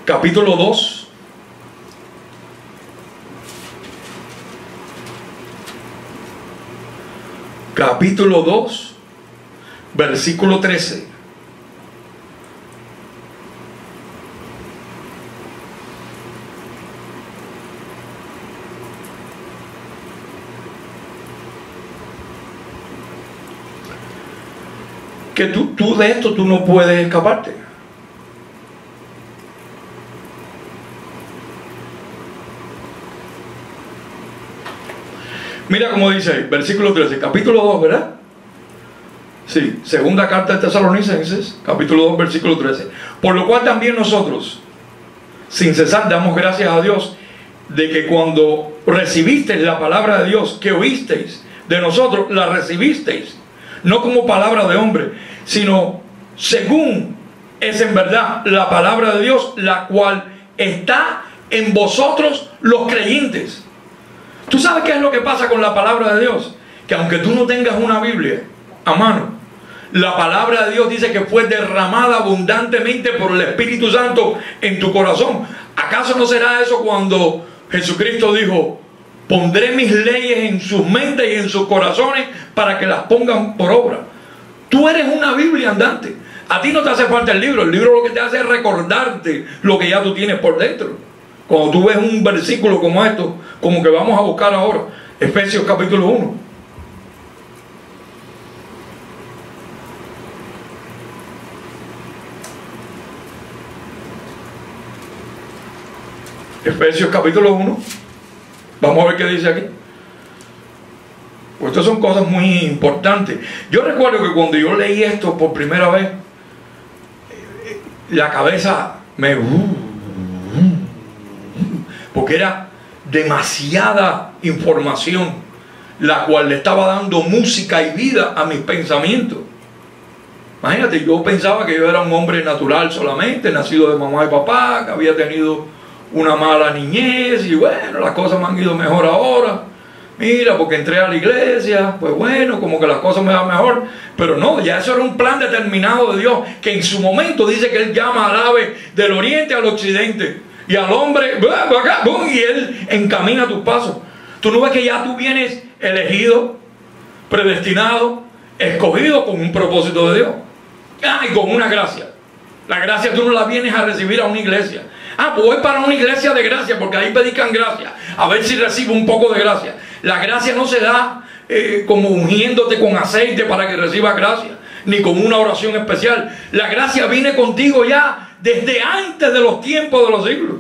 capítulo 2, capítulo 2, versículo 13. Que tú de esto tú no puedes escaparte. Mira cómo dice ahí, versículo 13, capítulo 2, ¿verdad? Sí, segunda carta de Tesalonicenses, capítulo 2, versículo 13. Por lo cual también nosotros, sin cesar, damos gracias a Dios de que cuando recibisteis la palabra de Dios, que oísteis de nosotros, la recibisteis no como palabra de hombre, sino según es en verdad la palabra de Dios, la cual está en vosotros los creyentes. ¿Tú sabes qué es lo que pasa con la palabra de Dios? Que aunque tú no tengas una Biblia a mano, la palabra de Dios dice que fue derramada abundantemente por el Espíritu Santo en tu corazón. ¿Acaso no será eso cuando Jesucristo dijo: pondré mis leyes en sus mentes y en sus corazones para que las pongan por obra? Tú eres una Biblia andante. A ti no te hace falta el libro lo que te hace es recordarte lo que ya tú tienes por dentro. Cuando tú ves un versículo como esto, como que vamos a buscar ahora, Efesios capítulo 1. Efesios capítulo 1. Vamos a ver qué dice aquí. Pues estas son cosas muy importantes. Yo recuerdo que cuando yo leí esto por primera vez, la cabeza me... porque era demasiada información, la cual le estaba dando música y vida a mis pensamientos. Imagínate, yo pensaba que yo era un hombre natural solamente, nacido de mamá y papá, que había tenido una mala niñez y bueno, las cosas me han ido mejor ahora. Mira, porque entré a la iglesia, pues bueno, como que las cosas me van mejor. Pero no, ya eso era un plan determinado de Dios, que en su momento dice que Él llama al ave del oriente al occidente, y al hombre, y Él encamina tus pasos. Tú no ves que ya tú vienes elegido, predestinado, escogido con un propósito de Dios. Y con una gracia. La gracia tú no la vienes a recibir a una iglesia. Pues voy para una iglesia de gracia, porque ahí predican gracia. A ver si recibo un poco de gracia. La gracia no se da como ungiéndote con aceite para que recibas gracia, ni con una oración especial. La gracia viene contigo ya desde antes de los tiempos de los siglos,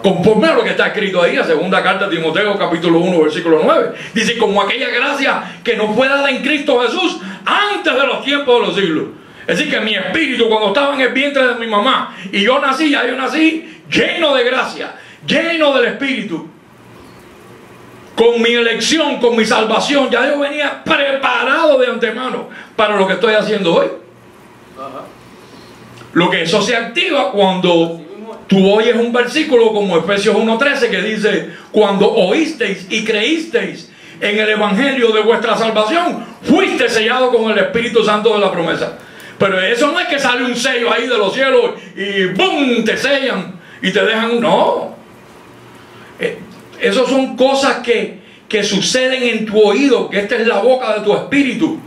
conforme a lo que está escrito ahí, la segunda carta de Timoteo, capítulo 1, versículo 9. Dice, como aquella gracia que nos fue dada en Cristo Jesús antes de los tiempos de los siglos. Es decir, que mi espíritu, cuando estaba en el vientre de mi mamá y yo nací lleno de gracia, lleno del Espíritu, con mi elección, con mi salvación. Ya yo venía preparado de antemano para lo que estoy haciendo hoy. Lo que eso se activa cuando tú oyes un versículo como Efesios 1:13, que dice: cuando oísteis y creísteis en el evangelio de vuestra salvación, fuiste sellado con el Espíritu Santo de la promesa. Pero eso no es que sale un sello ahí de los cielos y ¡bum!, te sellan y te dejan. No. Esas son cosas que suceden en tu oído, que esta es la boca de tu espíritu.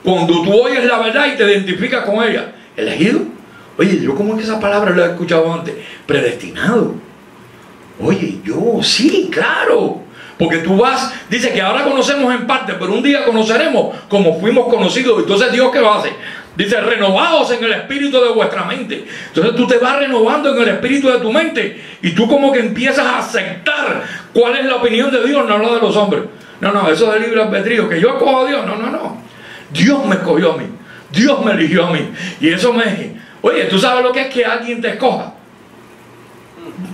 Cuando tú oyes la verdad y te identificas con ella. ¿Elegido? Oye, yo como que esa palabra la he escuchado antes. Predestinado. Oye, yo sí, claro. Porque tú vas, dice que ahora conocemos en parte, pero un día conoceremos como fuimos conocidos. Entonces Dios, ¿qué va a hacer? Dice: renovaos en el espíritu de vuestra mente. Entonces tú te vas renovando en el espíritu de tu mente, y tú como que empiezas a aceptar cuál es la opinión de Dios, no la de los hombres. No, eso es de libre albedrío, que yo escojo a Dios. No. Dios me escogió a mí. Dios me eligió a mí. Y eso me... Oye, ¿tú sabes lo que es que alguien te escoja?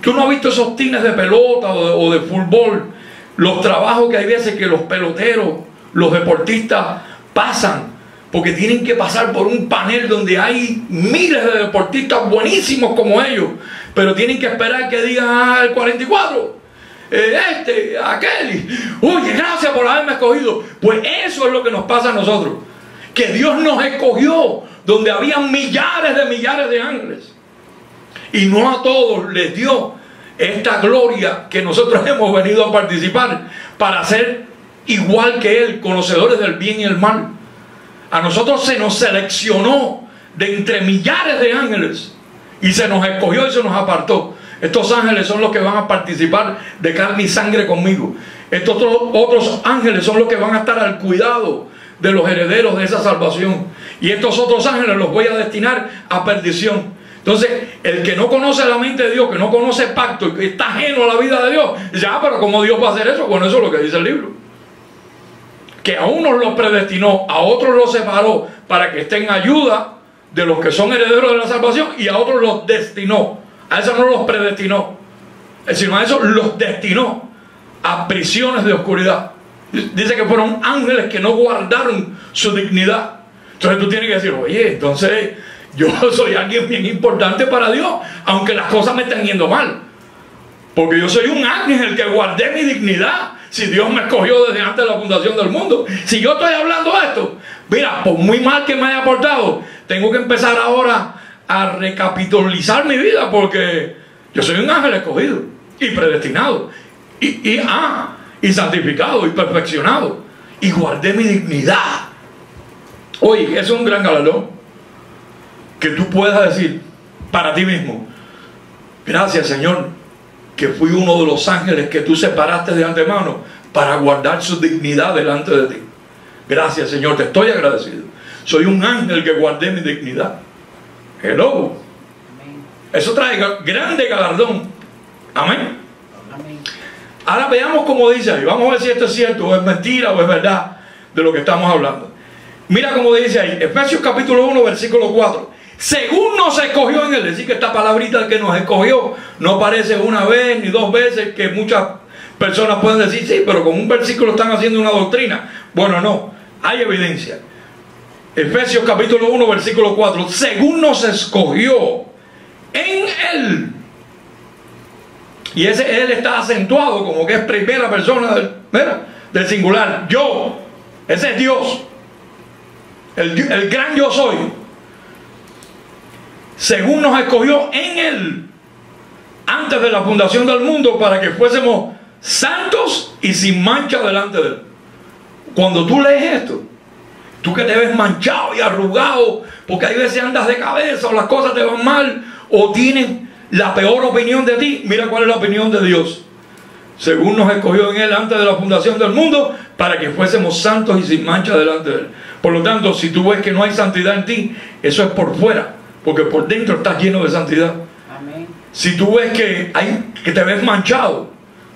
¿Tú no has visto esos tines de pelota o de fútbol? Los trabajos que hay veces que los peloteros, los deportistas pasan, porque tienen que pasar por un panel donde hay miles de deportistas buenísimos como ellos, pero tienen que esperar que digan el 44, aquel, oye, gracias por haberme escogido. Pues eso es lo que nos pasa a nosotros, que Dios nos escogió donde había millares de ángeles, y no a todos les dio esta gloria que nosotros hemos venido a participar para ser igual que Él, conocedores del bien y el mal. A nosotros se nos seleccionó de entre millares de ángeles y se nos escogió y se nos apartó. Estos ángeles son los que van a participar de carne y sangre conmigo. Estos otros ángeles son los que van a estar al cuidado de los herederos de esa salvación. Y estos otros ángeles los voy a destinar a perdición. Entonces, el que no conoce la mente de Dios, que no conoce pacto, que está ajeno a la vida de Dios, dice: pero ¿cómo Dios va a hacer eso? Bueno, eso es lo que dice el libro. Que a unos los predestinó, a otros los separó para que estén en ayuda de los que son herederos de la salvación, y a otros los destinó. A esos no los predestinó, sino a esos los destinó a prisiones de oscuridad. Dice que fueron ángeles que no guardaron su dignidad. Entonces tú tienes que decir: oye, entonces yo soy alguien bien importante para Dios, aunque las cosas me estén yendo mal, porque yo soy un ángel que guardé mi dignidad. Si Dios me escogió desde antes de la fundación del mundo, si yo estoy hablando esto, mira, por muy mal que me haya portado, tengo que empezar ahora a recapitalizar mi vida, porque yo soy un ángel escogido y predestinado y santificado y perfeccionado, y guardé mi dignidad. Oye, es un gran galardón que tú puedas decir para ti mismo: gracias, Señor, que fui uno de los ángeles que tú separaste de antemano para guardar su dignidad delante de ti. Gracias, Señor, te estoy agradecido. Soy un ángel que guardé mi dignidad. Hello. Amén. Eso trae grande galardón. Amén. Amén. Ahora veamos cómo dice ahí. Vamos a ver si esto es cierto, o es mentira, o es verdad de lo que estamos hablando. Mira cómo dice ahí, Efesios capítulo 1, versículo 4. Según nos escogió en Él. Es decir, que esta palabrita que nos escogió no aparece una vez ni dos veces, que muchas personas pueden decir, sí, pero con un versículo están haciendo una doctrina. Bueno, no, hay evidencia. Efesios capítulo 1, versículo 4. Según nos escogió en Él. Y ese Él está acentuado como que es primera persona del singular. Yo. Ese es Dios. El gran yo soy. Según nos escogió en Él. Antes de la fundación del mundo, para que fuésemos santos y sin mancha delante de Él. Cuando tú lees esto, tú que te ves manchado y arrugado, porque hay veces andas de cabeza o las cosas te van mal, o tienes la peor opinión de ti, mira cuál es la opinión de Dios. Según nos escogió en Él antes de la fundación del mundo, para que fuésemos santos y sin mancha delante de Él. Por lo tanto, si tú ves que no hay santidad en ti, eso es por fuera, porque por dentro estás lleno de santidad. Amén. Si tú ves que te ves manchado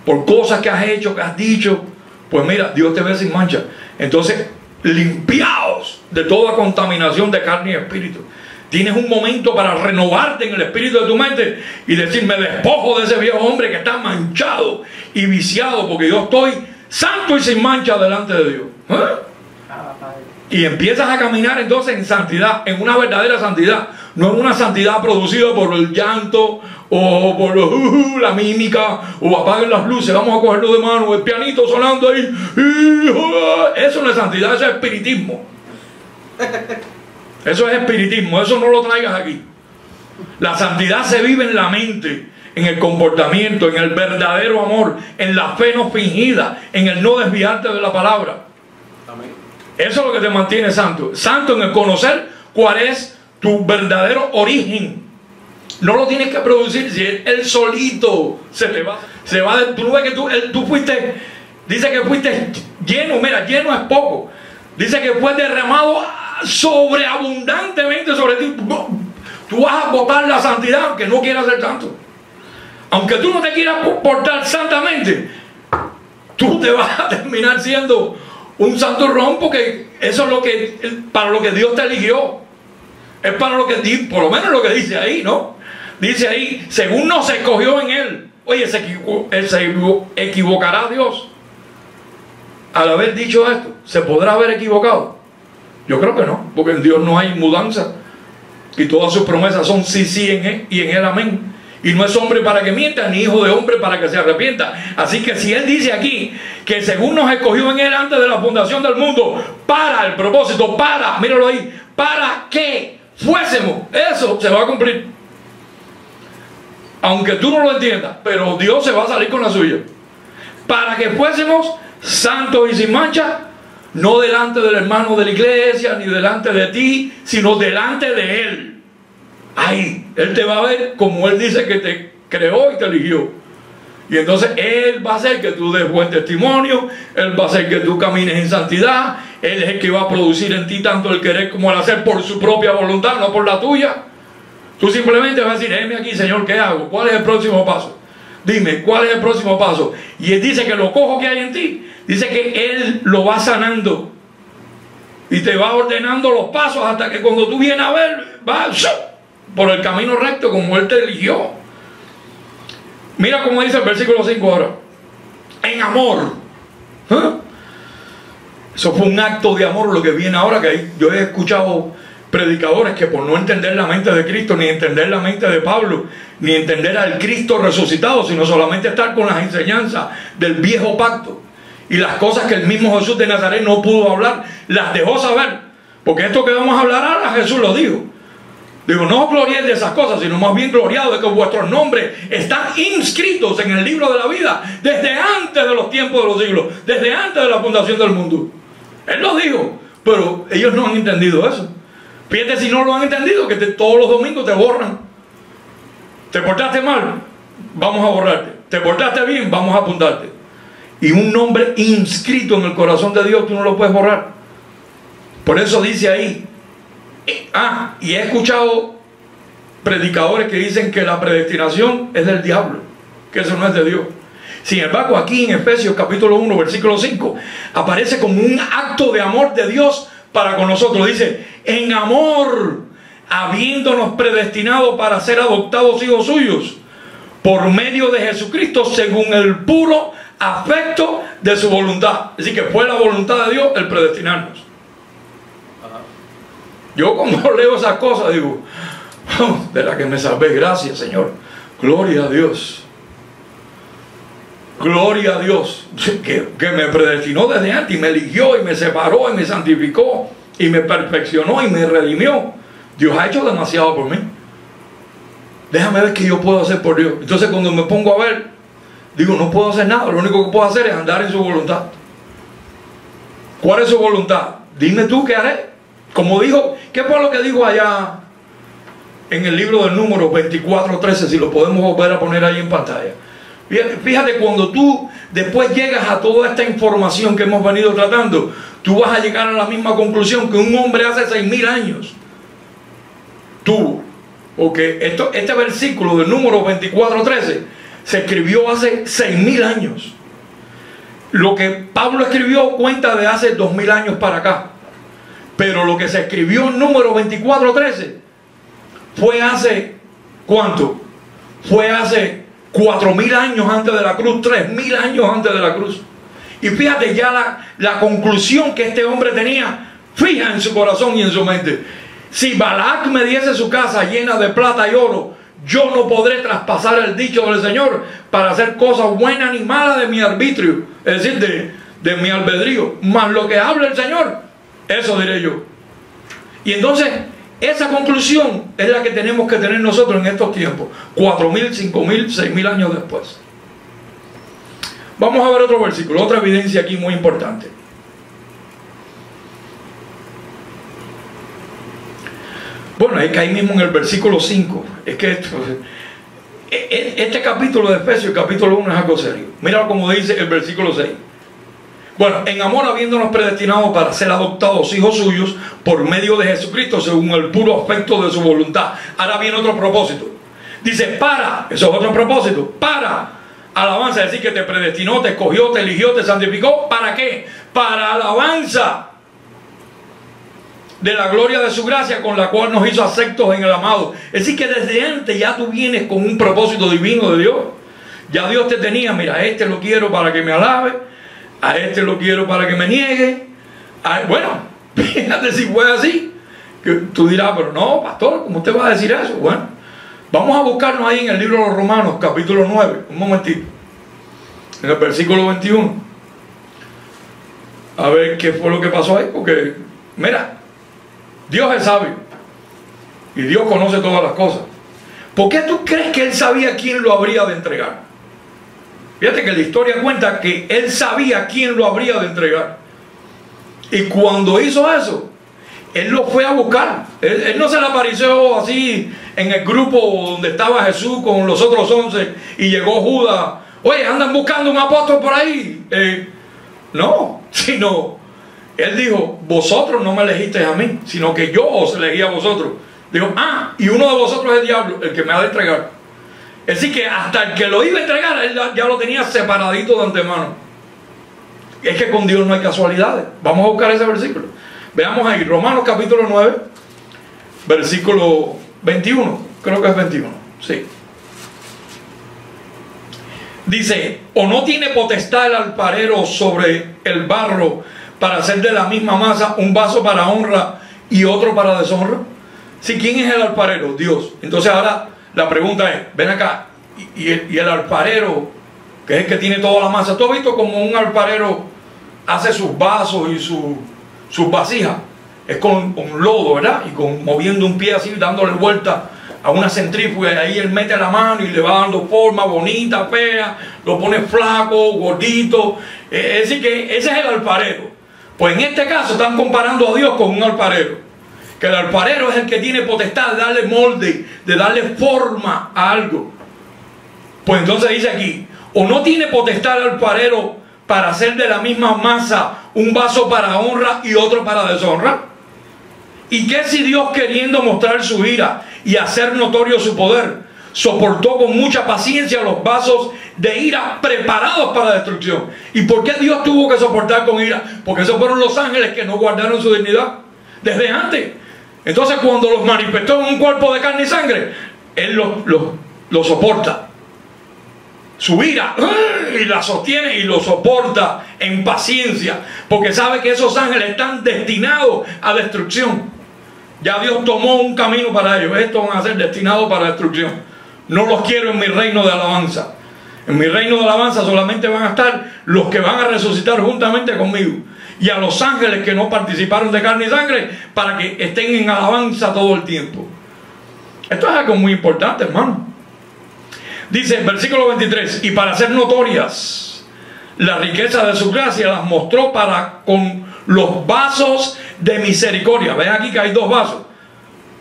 por cosas que has hecho, que has dicho, pues mira, Dios te ve sin mancha. Entonces, limpiados de toda contaminación de carne y espíritu. Tienes un momento para renovarte en el espíritu de tu mente y decir, me despojo de ese viejo hombre que está manchado y viciado, porque yo estoy santo y sin mancha delante de Dios. Y empiezas a caminar entonces en santidad, en una verdadera santidad, no en una santidad producida por el llanto o por la mímica, o apaguen las luces, vamos a cogerlo de mano, el pianito sonando ahí. Eso no es santidad, eso es espiritismo. Eso es espiritismo, eso no lo traigas aquí. La santidad se vive en la mente, en el comportamiento, en el verdadero amor, en la fe no fingida, en el no desviarte de la palabra. Amén. Eso es lo que te mantiene santo. Santo en el conocer cuál es tu verdadero origen. No lo tienes que producir, si él solito se va. Tú no ves que tú fuiste, dice que fuiste lleno, mira, lleno es poco. Dice que fue derramado sobreabundantemente sobre ti. Tú vas a botar la santidad aunque no quieras ser santo. Aunque tú no te quieras portar santamente, tú te vas a terminar siendo un santurrón, porque eso es para lo que Dios te eligió. Es para lo que, por lo menos lo que dice ahí, ¿no? Dice ahí, según nos escogió en Él. Oye, ¿se equivocará Dios al haber dicho esto? ¿Se podrá haber equivocado? Yo creo que no, porque en Dios no hay mudanza. Y todas sus promesas son sí, sí en Él y en Él amén. Y no es hombre para que mienta, ni hijo de hombre para que se arrepienta. Así que si Él dice aquí que según nos escogió en Él antes de la fundación del mundo, para el propósito, míralo ahí, para que fuésemos, eso se va a cumplir. Aunque tú no lo entiendas, pero Dios se va a salir con la suya. Para que fuésemos santos y sin mancha, no delante del hermano de la iglesia, ni delante de ti, sino delante de Él. Ahí, Él te va a ver como Él dice que te creó y te eligió. Y entonces Él va a hacer que tú des buen testimonio, Él va a hacer que tú camines en santidad, Él es el que va a producir en ti tanto el querer como el hacer por su propia voluntad, no por la tuya. Tú simplemente vas a decir, heme aquí, Señor, ¿qué hago? ¿Cuál es el próximo paso? Dime, ¿cuál es el próximo paso? Y Él dice que lo cojo que hay en ti, dice que Él lo va sanando y te va ordenando los pasos hasta que cuando tú vienes a ver, vas por el camino recto como Él te eligió. Mira cómo dice el versículo 5 ahora. En amor. Eso fue un acto de amor lo que viene ahora, que yo he escuchado predicadores que por no entender la mente de Cristo, ni entender la mente de Pablo, ni entender al Cristo resucitado, sino solamente estar con las enseñanzas del viejo pacto y las cosas que el mismo Jesús de Nazaret no pudo hablar, las dejó saber, porque esto que vamos a hablar ahora Jesús lo dijo. Digo, no os gloriéis de esas cosas, sino más bien gloriados de que vuestros nombres están inscritos en el libro de la vida desde antes de los tiempos de los siglos, desde antes de la fundación del mundo. Él lo dijo, pero ellos no han entendido eso. Fíjate si no lo han entendido, que todos los domingos te borran. Te portaste mal, vamos a borrarte. Te portaste bien, vamos a apuntarte. Y un nombre inscrito en el corazón de Dios tú no lo puedes borrar. Por eso dice ahí. Y he escuchado predicadores que dicen que la predestinación es del diablo, que eso no es de Dios. Sin embargo, aquí en Efesios capítulo 1 versículo 5 aparece como un acto de amor de Dios para con nosotros. Dice, en amor, habiéndonos predestinado para ser adoptados hijos suyos por medio de Jesucristo, según el puro afecto de su voluntad. Es decir, que fue la voluntad de Dios el predestinarnos. Yo cuando leo esas cosas digo, oh, de la que me salvé, gracias Señor, gloria a Dios, gloria a Dios, que me predestinó desde antes y me eligió y me separó y me santificó y me perfeccionó y me redimió. Dios ha hecho demasiado por mí. Déjame ver qué yo puedo hacer por Dios. Entonces cuando me pongo a ver, digo, no puedo hacer nada, lo único que puedo hacer es andar en su voluntad. ¿Cuál es su voluntad? Dime tú qué haré. Como dijo, ¿qué fue lo que dijo allá en el libro del Número 24:13? Si lo podemos volver a poner ahí en pantalla. Fíjate, cuando tú después llegas a toda esta información que hemos venido tratando, tú vas a llegar a la misma conclusión que un hombre hace 6.000 años tuvo. Porque este versículo del Número 24:13 se escribió hace 6.000 años. Lo que Pablo escribió cuenta de hace 2.000 años para acá. Pero lo que se escribió en Número 24:13 fue hace, ¿cuánto? Fue hace 4.000 años antes de la cruz, 3.000 años antes de la cruz. Y fíjate ya la conclusión que este hombre tenía fija en su corazón y en su mente. Si Balac me diese su casa llena de plata y oro, yo no podré traspasar el dicho del Señor para hacer cosas buenas ni malas de mi arbitrio, es decir, de mi albedrío. Mas lo que habla el Señor, eso diré yo. Y entonces, esa conclusión es la que tenemos que tener nosotros en estos tiempos, 4.000, 5.000, 6.000 años después. Vamos a ver otro versículo, otra evidencia aquí muy importante. Bueno, es que ahí mismo en el versículo 5, es que este capítulo de Efesios, el capítulo 1 es algo serio. Mira como dice el versículo 6. Bueno, en amor habiéndonos predestinado para ser adoptados hijos suyos por medio de Jesucristo según el puro afecto de su voluntad. Ahora viene otro propósito. Dice para, eso es otro propósito, para alabanza, es decir, que te predestinó, te escogió, te eligió, te santificó. ¿Para qué? Para alabanza de la gloria de su gracia con la cual nos hizo aceptos en el amado. Es decir, que desde antes ya tú vienes con un propósito divino de Dios. Ya Dios te tenía, mira, a este lo quiero para que me alabe, a este lo quiero para que me niegue. Bueno, fíjate si fue así. Que tú dirás, pero no, pastor, ¿cómo usted va a decir eso? Bueno, vamos a buscarnos ahí en el libro de los Romanos, capítulo 9, un momentito, en el versículo 21. A ver qué fue lo que pasó ahí, porque, mira, Dios es sabio y Dios conoce todas las cosas. ¿Por qué tú crees que Él sabía quién lo habría de entregar? Fíjate que la historia cuenta que Él sabía quién lo habría de entregar. Y cuando hizo eso, Él lo fue a buscar. Él no se le apareció así en el grupo donde estaba Jesús con los otros 11 y llegó Judas. Oye, andan buscando un apóstol por ahí. No, sino Él dijo, vosotros no me elegisteis a mí, sino que yo os elegí a vosotros. Dijo, y uno de vosotros es el diablo, el que me ha de entregar. Es decir, que hasta el que lo iba a entregar, él ya lo tenía separadito de antemano. Es que con Dios no hay casualidades. Vamos a buscar ese versículo. Veamos ahí, Romanos capítulo 9, versículo 21. Creo que es 21, sí. Dice, ¿o no tiene potestad el alfarero sobre el barro para hacer de la misma masa un vaso para honra y otro para deshonra? ¿Sí? ¿Quién es el alfarero? Dios. Entonces ahora la pregunta es, ven acá, y el alfarero, que es el que tiene toda la masa, ¿tú has visto como un alfarero hace sus vasos y sus vasijas? Es con lodo, ¿verdad? Y moviendo un pie así, dándole vuelta a una centrífuga, y ahí él mete la mano y le va dando forma bonita, fea, lo pone flaco, gordito. Es decir, que ese es el alfarero. Pues en este caso están comparando a Dios con un alfarero. Que el alfarero es el que tiene potestad de darle molde, de darle forma a algo. Pues entonces dice aquí, ¿o no tiene potestad el alfarero para hacer de la misma masa un vaso para honra y otro para deshonra? ¿Y qué si Dios, queriendo mostrar su ira y hacer notorio su poder, soportó con mucha paciencia los vasos de ira preparados para la destrucción? ¿Y por qué Dios tuvo que soportar con ira? Porque esos fueron los ángeles que no guardaron su dignidad desde antes. Entonces cuando los manifestó en un cuerpo de carne y sangre, Él los soporta. su ira, y la sostiene y lo soporta en paciencia, porque sabe que esos ángeles están destinados a destrucción. Ya Dios tomó un camino para ellos. Estos van a ser destinados para destrucción. No los quiero en mi reino de alabanza. En mi reino de alabanza solamente van a estar los que van a resucitar juntamente conmigo, y a los ángeles que no participaron de carne y sangre, para que estén en alabanza todo el tiempo. Esto es algo muy importante, hermano. Dice, versículo 23, y para hacer notorias la riqueza de su gracia, las mostró para con los vasos de misericordia. Ven aquí que hay dos vasos.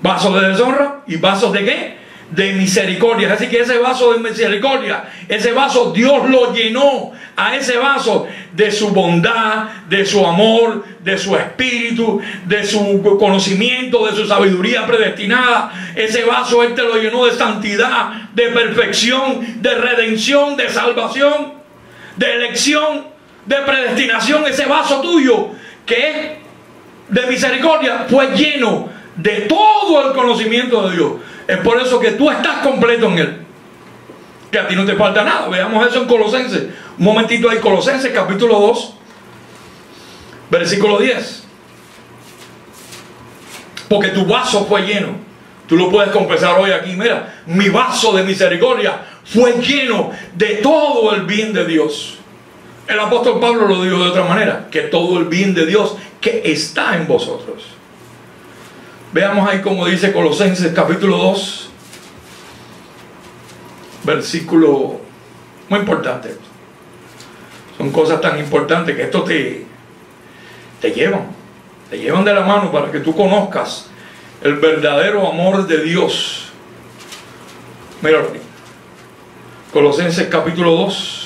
Vasos de deshonra y vasos de ¿qué? De misericordia. Así que ese vaso de misericordia, ese vaso Dios lo llenó a ese vaso de su bondad, de su amor, de su espíritu, de su conocimiento, de su sabiduría predestinada. Ese vaso Él te lo llenó de santidad, de perfección, de redención, de salvación, de elección, de predestinación. Ese vaso tuyo que es de misericordia fue lleno de todo el conocimiento de Dios. Es por eso que tú estás completo en Él, que a ti no te falta nada. Veamos eso en Colosenses. Un momentito ahí, Colosenses capítulo 2, versículo 10. Porque tu vaso fue lleno. Tú lo puedes confesar hoy aquí. Mira, mi vaso de misericordia fue lleno de todo el bien de Dios. El apóstol Pablo lo dijo de otra manera, que todo el bien de Dios que está en vosotros. Veamos ahí como dice Colosenses capítulo 2, versículo muy importante. Son cosas tan importantes que esto te llevan de la mano para que tú conozcas el verdadero amor de Dios. Míralo aquí. Colosenses capítulo 2.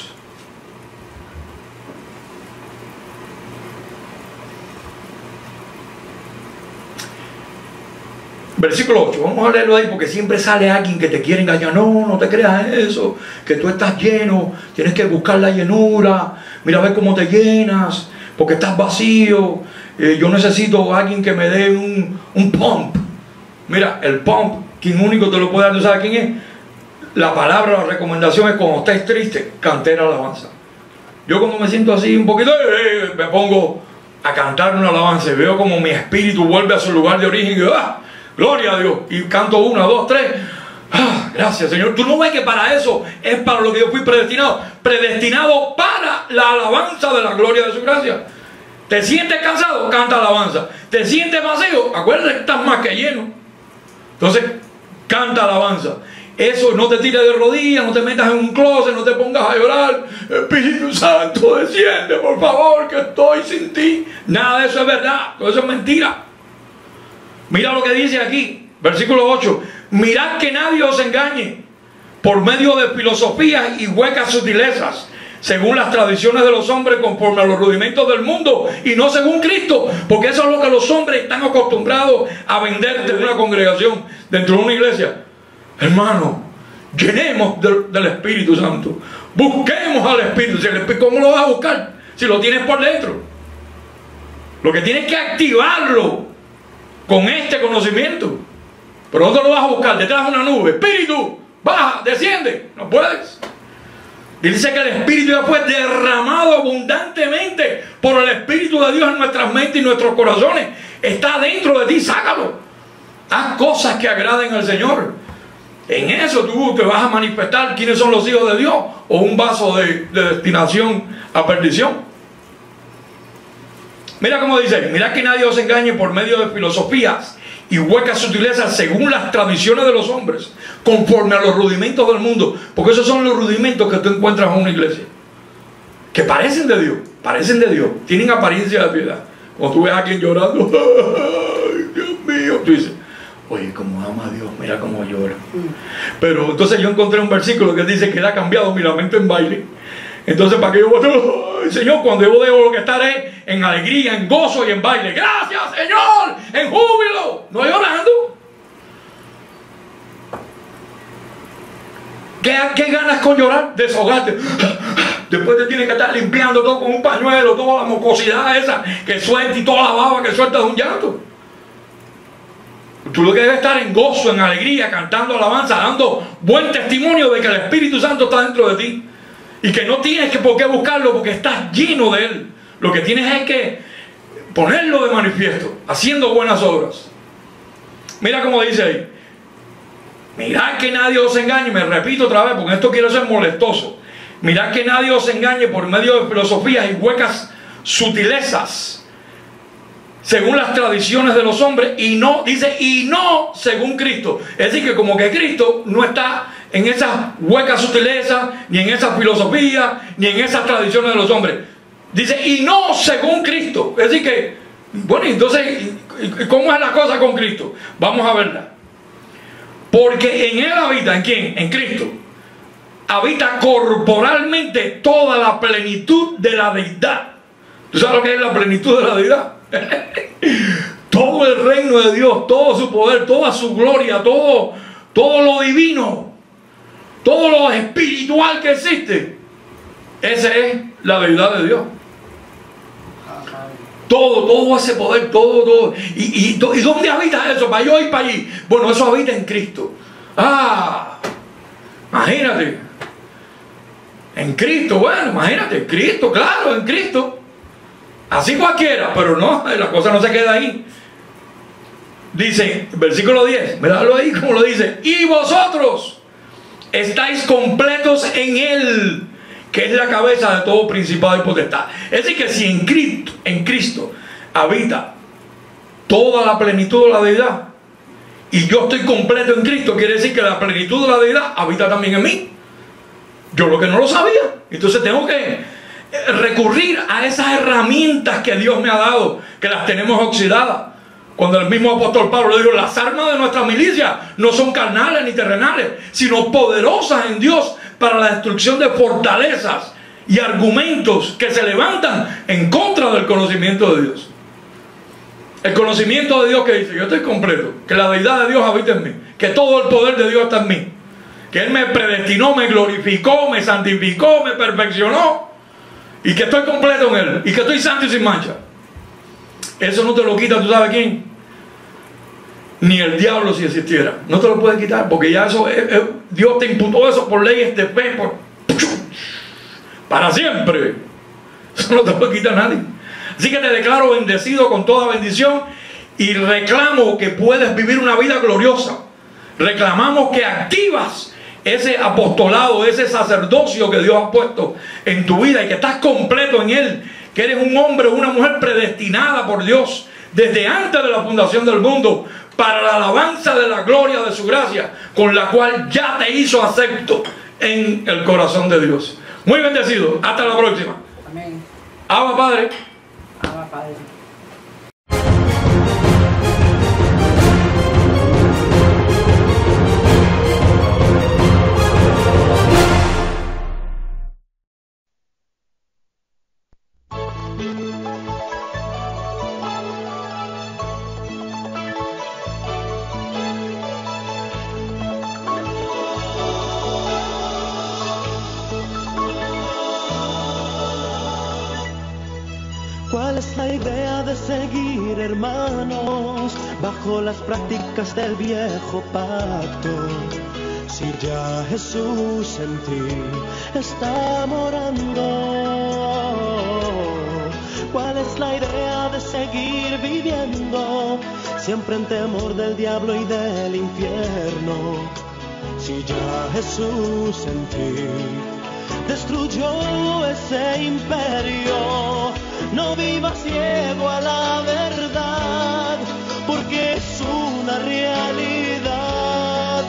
Versículo 8, vamos a leerlo ahí porque siempre sale alguien que te quiere engañar. No, no te creas eso, que tú estás lleno, tienes que buscar la llenura, mira a ver cómo te llenas, porque estás vacío. Yo necesito a alguien que me dé un pump. Mira, el pump, quien único te lo puede dar, ¿tú sabes quién es? La palabra, la recomendación es cuando estés triste, cantar alabanza. Yo cuando me siento así un poquito, me pongo a cantar una alabanza y veo como mi espíritu vuelve a su lugar de origen y yo, gloria a Dios, y canto 1, 2, 3. Gracias, Señor. Tú no ves que para eso es para lo que yo fui predestinado. Predestinado para la alabanza de la gloria de su gracia. ¿Te sientes cansado? Canta alabanza. ¿Te sientes vacío? Acuérdate que estás más que lleno. Entonces, canta alabanza. Eso, no te tires de rodillas, no te metas en un closet, no te pongas a llorar. Espíritu Santo, desciende, por favor, que estoy sin ti. Nada de eso es verdad. Todo eso es mentira. Mira lo que dice aquí, versículo 8. Mirad que nadie os engañe por medio de filosofías y huecas sutilezas, según las tradiciones de los hombres, conforme a los rudimentos del mundo, y no según Cristo, porque eso es lo que los hombres están acostumbrados a vender de una congregación, dentro de una iglesia. Hermano, llenemos del Espíritu Santo, busquemos al Espíritu. ¿Cómo lo vas a buscar si lo tienes por dentro? Lo que tienes que activarlo con este conocimiento. Pero no te lo vas a buscar detrás de una nube. Espíritu, baja, desciende. No puedes. Dice que el Espíritu ya fue derramado abundantemente por el Espíritu de Dios en nuestras mentes y nuestros corazones. Está dentro de ti, sácalo. Haz cosas que agraden al Señor. En eso tú te vas a manifestar quiénes son los hijos de Dios, o un vaso de destinación a perdición. Mira cómo dice, mirad que nadie os engañe por medio de filosofías y huecas sutilezas, según las tradiciones de los hombres, conforme a los rudimentos del mundo. Porque esos son los rudimentos que tú encuentras en una iglesia, que parecen de Dios, tienen apariencia de piedad. Cuando tú ves a alguien llorando, ¡ay, Dios mío! Tú dices, oye, cómo ama a Dios, mira cómo llora. Pero entonces yo encontré un versículo que dice que Él ha cambiado mi lamento en baile. Entonces, ¿para qué yo voy a... Señor, cuando yo debo que estar es en alegría, en gozo y en baile. Gracias, Señor, en júbilo, no llorando. ¿Qué ganas con llorar? Desahogarte. Después te tienes que estar limpiando todo con un pañuelo, toda la mucosidad esa que suelta y toda la baba que suelta de un llanto. Tú lo que debes estar en gozo, en alegría, cantando alabanza, dando buen testimonio de que el Espíritu Santo está dentro de ti. y que no tienes por qué buscarlo porque estás lleno de Él. Lo que tienes es que ponerlo de manifiesto, haciendo buenas obras. Mira cómo dice ahí: mirad que nadie os engañe. Me repito otra vez porque esto quiero ser molestoso. Mirad que nadie os engañe por medio de filosofías y huecas sutilezas, según las tradiciones de los hombres, y no, dice, y no según Cristo. Es decir, que como que Cristo no está en esas huecas sutilezas, ni en esas filosofías, ni en esas tradiciones de los hombres. Dice, y no según Cristo. Es decir que, bueno, entonces, ¿cómo es la cosa con Cristo? Vamos a verla. Porque en Él habita, ¿en quién? En Cristo. Habita corporalmente toda la plenitud de la deidad. ¿Tú sabes lo que es la plenitud de la deidad? Todo el reino de Dios, todo su poder, toda su gloria, todo lo divino, todo lo espiritual que existe. Esa es la deidad de Dios. Todo ese poder, todo. ¿Y dónde habita eso? Para yo ir para allí. Bueno, eso habita en Cristo. Imagínate. En Cristo, bueno, imagínate, Cristo, claro, en Cristo. Así cualquiera, pero no, la cosa no se queda ahí. Dice, versículo 10, míralo ahí como lo dice: y vosotros estáis completos en Él, que es la cabeza de todo principado y potestad. Es decir, que si en Cristo habita toda la plenitud de la deidad, y yo estoy completo en Cristo, quiere decir que la plenitud de la deidad habita también en mí. Yo lo que no lo sabía. Entonces tengo que recurrir a esas herramientas que Dios me ha dado, que las tenemos oxidadas. Cuando el mismo apóstol Pablo dijo: las armas de nuestra milicia no son carnales ni terrenales, sino poderosas en Dios para la destrucción de fortalezas y argumentos que se levantan en contra del conocimiento de Dios. El conocimiento de Dios que dice: yo estoy completo, que la deidad de Dios habita en mí, que todo el poder de Dios está en mí, que Él me predestinó, me glorificó, me santificó, me perfeccionó, y que estoy completo en Él, y que estoy santo y sin mancha. Eso no te lo quita, ¿tú sabes quién? Ni el diablo, si existiera. No te lo puede quitar, porque ya eso Dios te imputó eso por leyes de fe, para siempre. Eso no te puede quitar nadie. Así que te declaro bendecido con toda bendición, y reclamo que puedes vivir una vida gloriosa. Reclamamos que activas ese apostolado, ese sacerdocio que Dios ha puesto en tu vida, y que estás completo en Él, que eres un hombre o una mujer predestinada por Dios desde antes de la fundación del mundo para la alabanza de la gloria de su gracia, con la cual ya te hizo acepto en el corazón de Dios. Muy bendecido. Hasta la próxima.
Amén.
Abba, Padre.
Abba, Padre.
¿Cuál es la idea de seguir, hermanos, bajo las prácticas del viejo pacto? Si ya Jesús en ti está morando. ¿Cuál es la idea de seguir viviendo siempre en temor del diablo y del infierno? Si ya Jesús en ti destruyó ese imperio, no vivas ciego a la verdad, porque es una realidad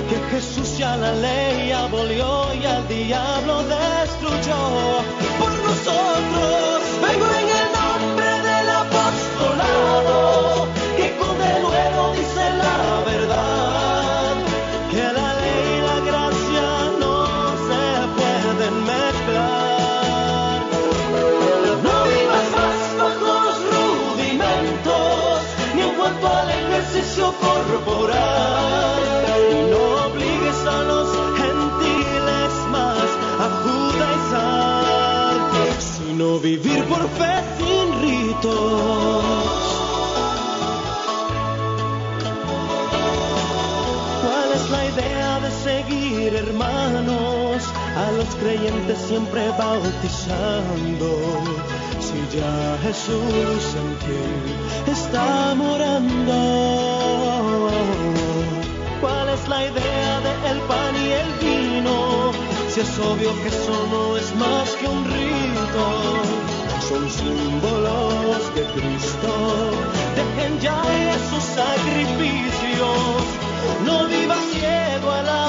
que Jesús ya la ley abolió y al diablo destruyó. Por nosotros vengo en el nombre del apostolado, que con denuedo dice la verdad, que la ley y la gracia no se pueden mezclar. No vivas más bajo los rudimentos, ni en cuanto al ejercicio corporal, y no obligues a los gentiles más a judaizar, sino vivir por fe sin ritos. ¿Cuál es la idea de seguir, hermanos, a los creyentes siempre bautizando, si ya Jesús en ti está morando? ¿Cuál es la idea del pan y el vino? Si es obvio que eso no es más que un rito, son símbolos de Cristo. Dejen ya esos sacrificios, no viva ciego a la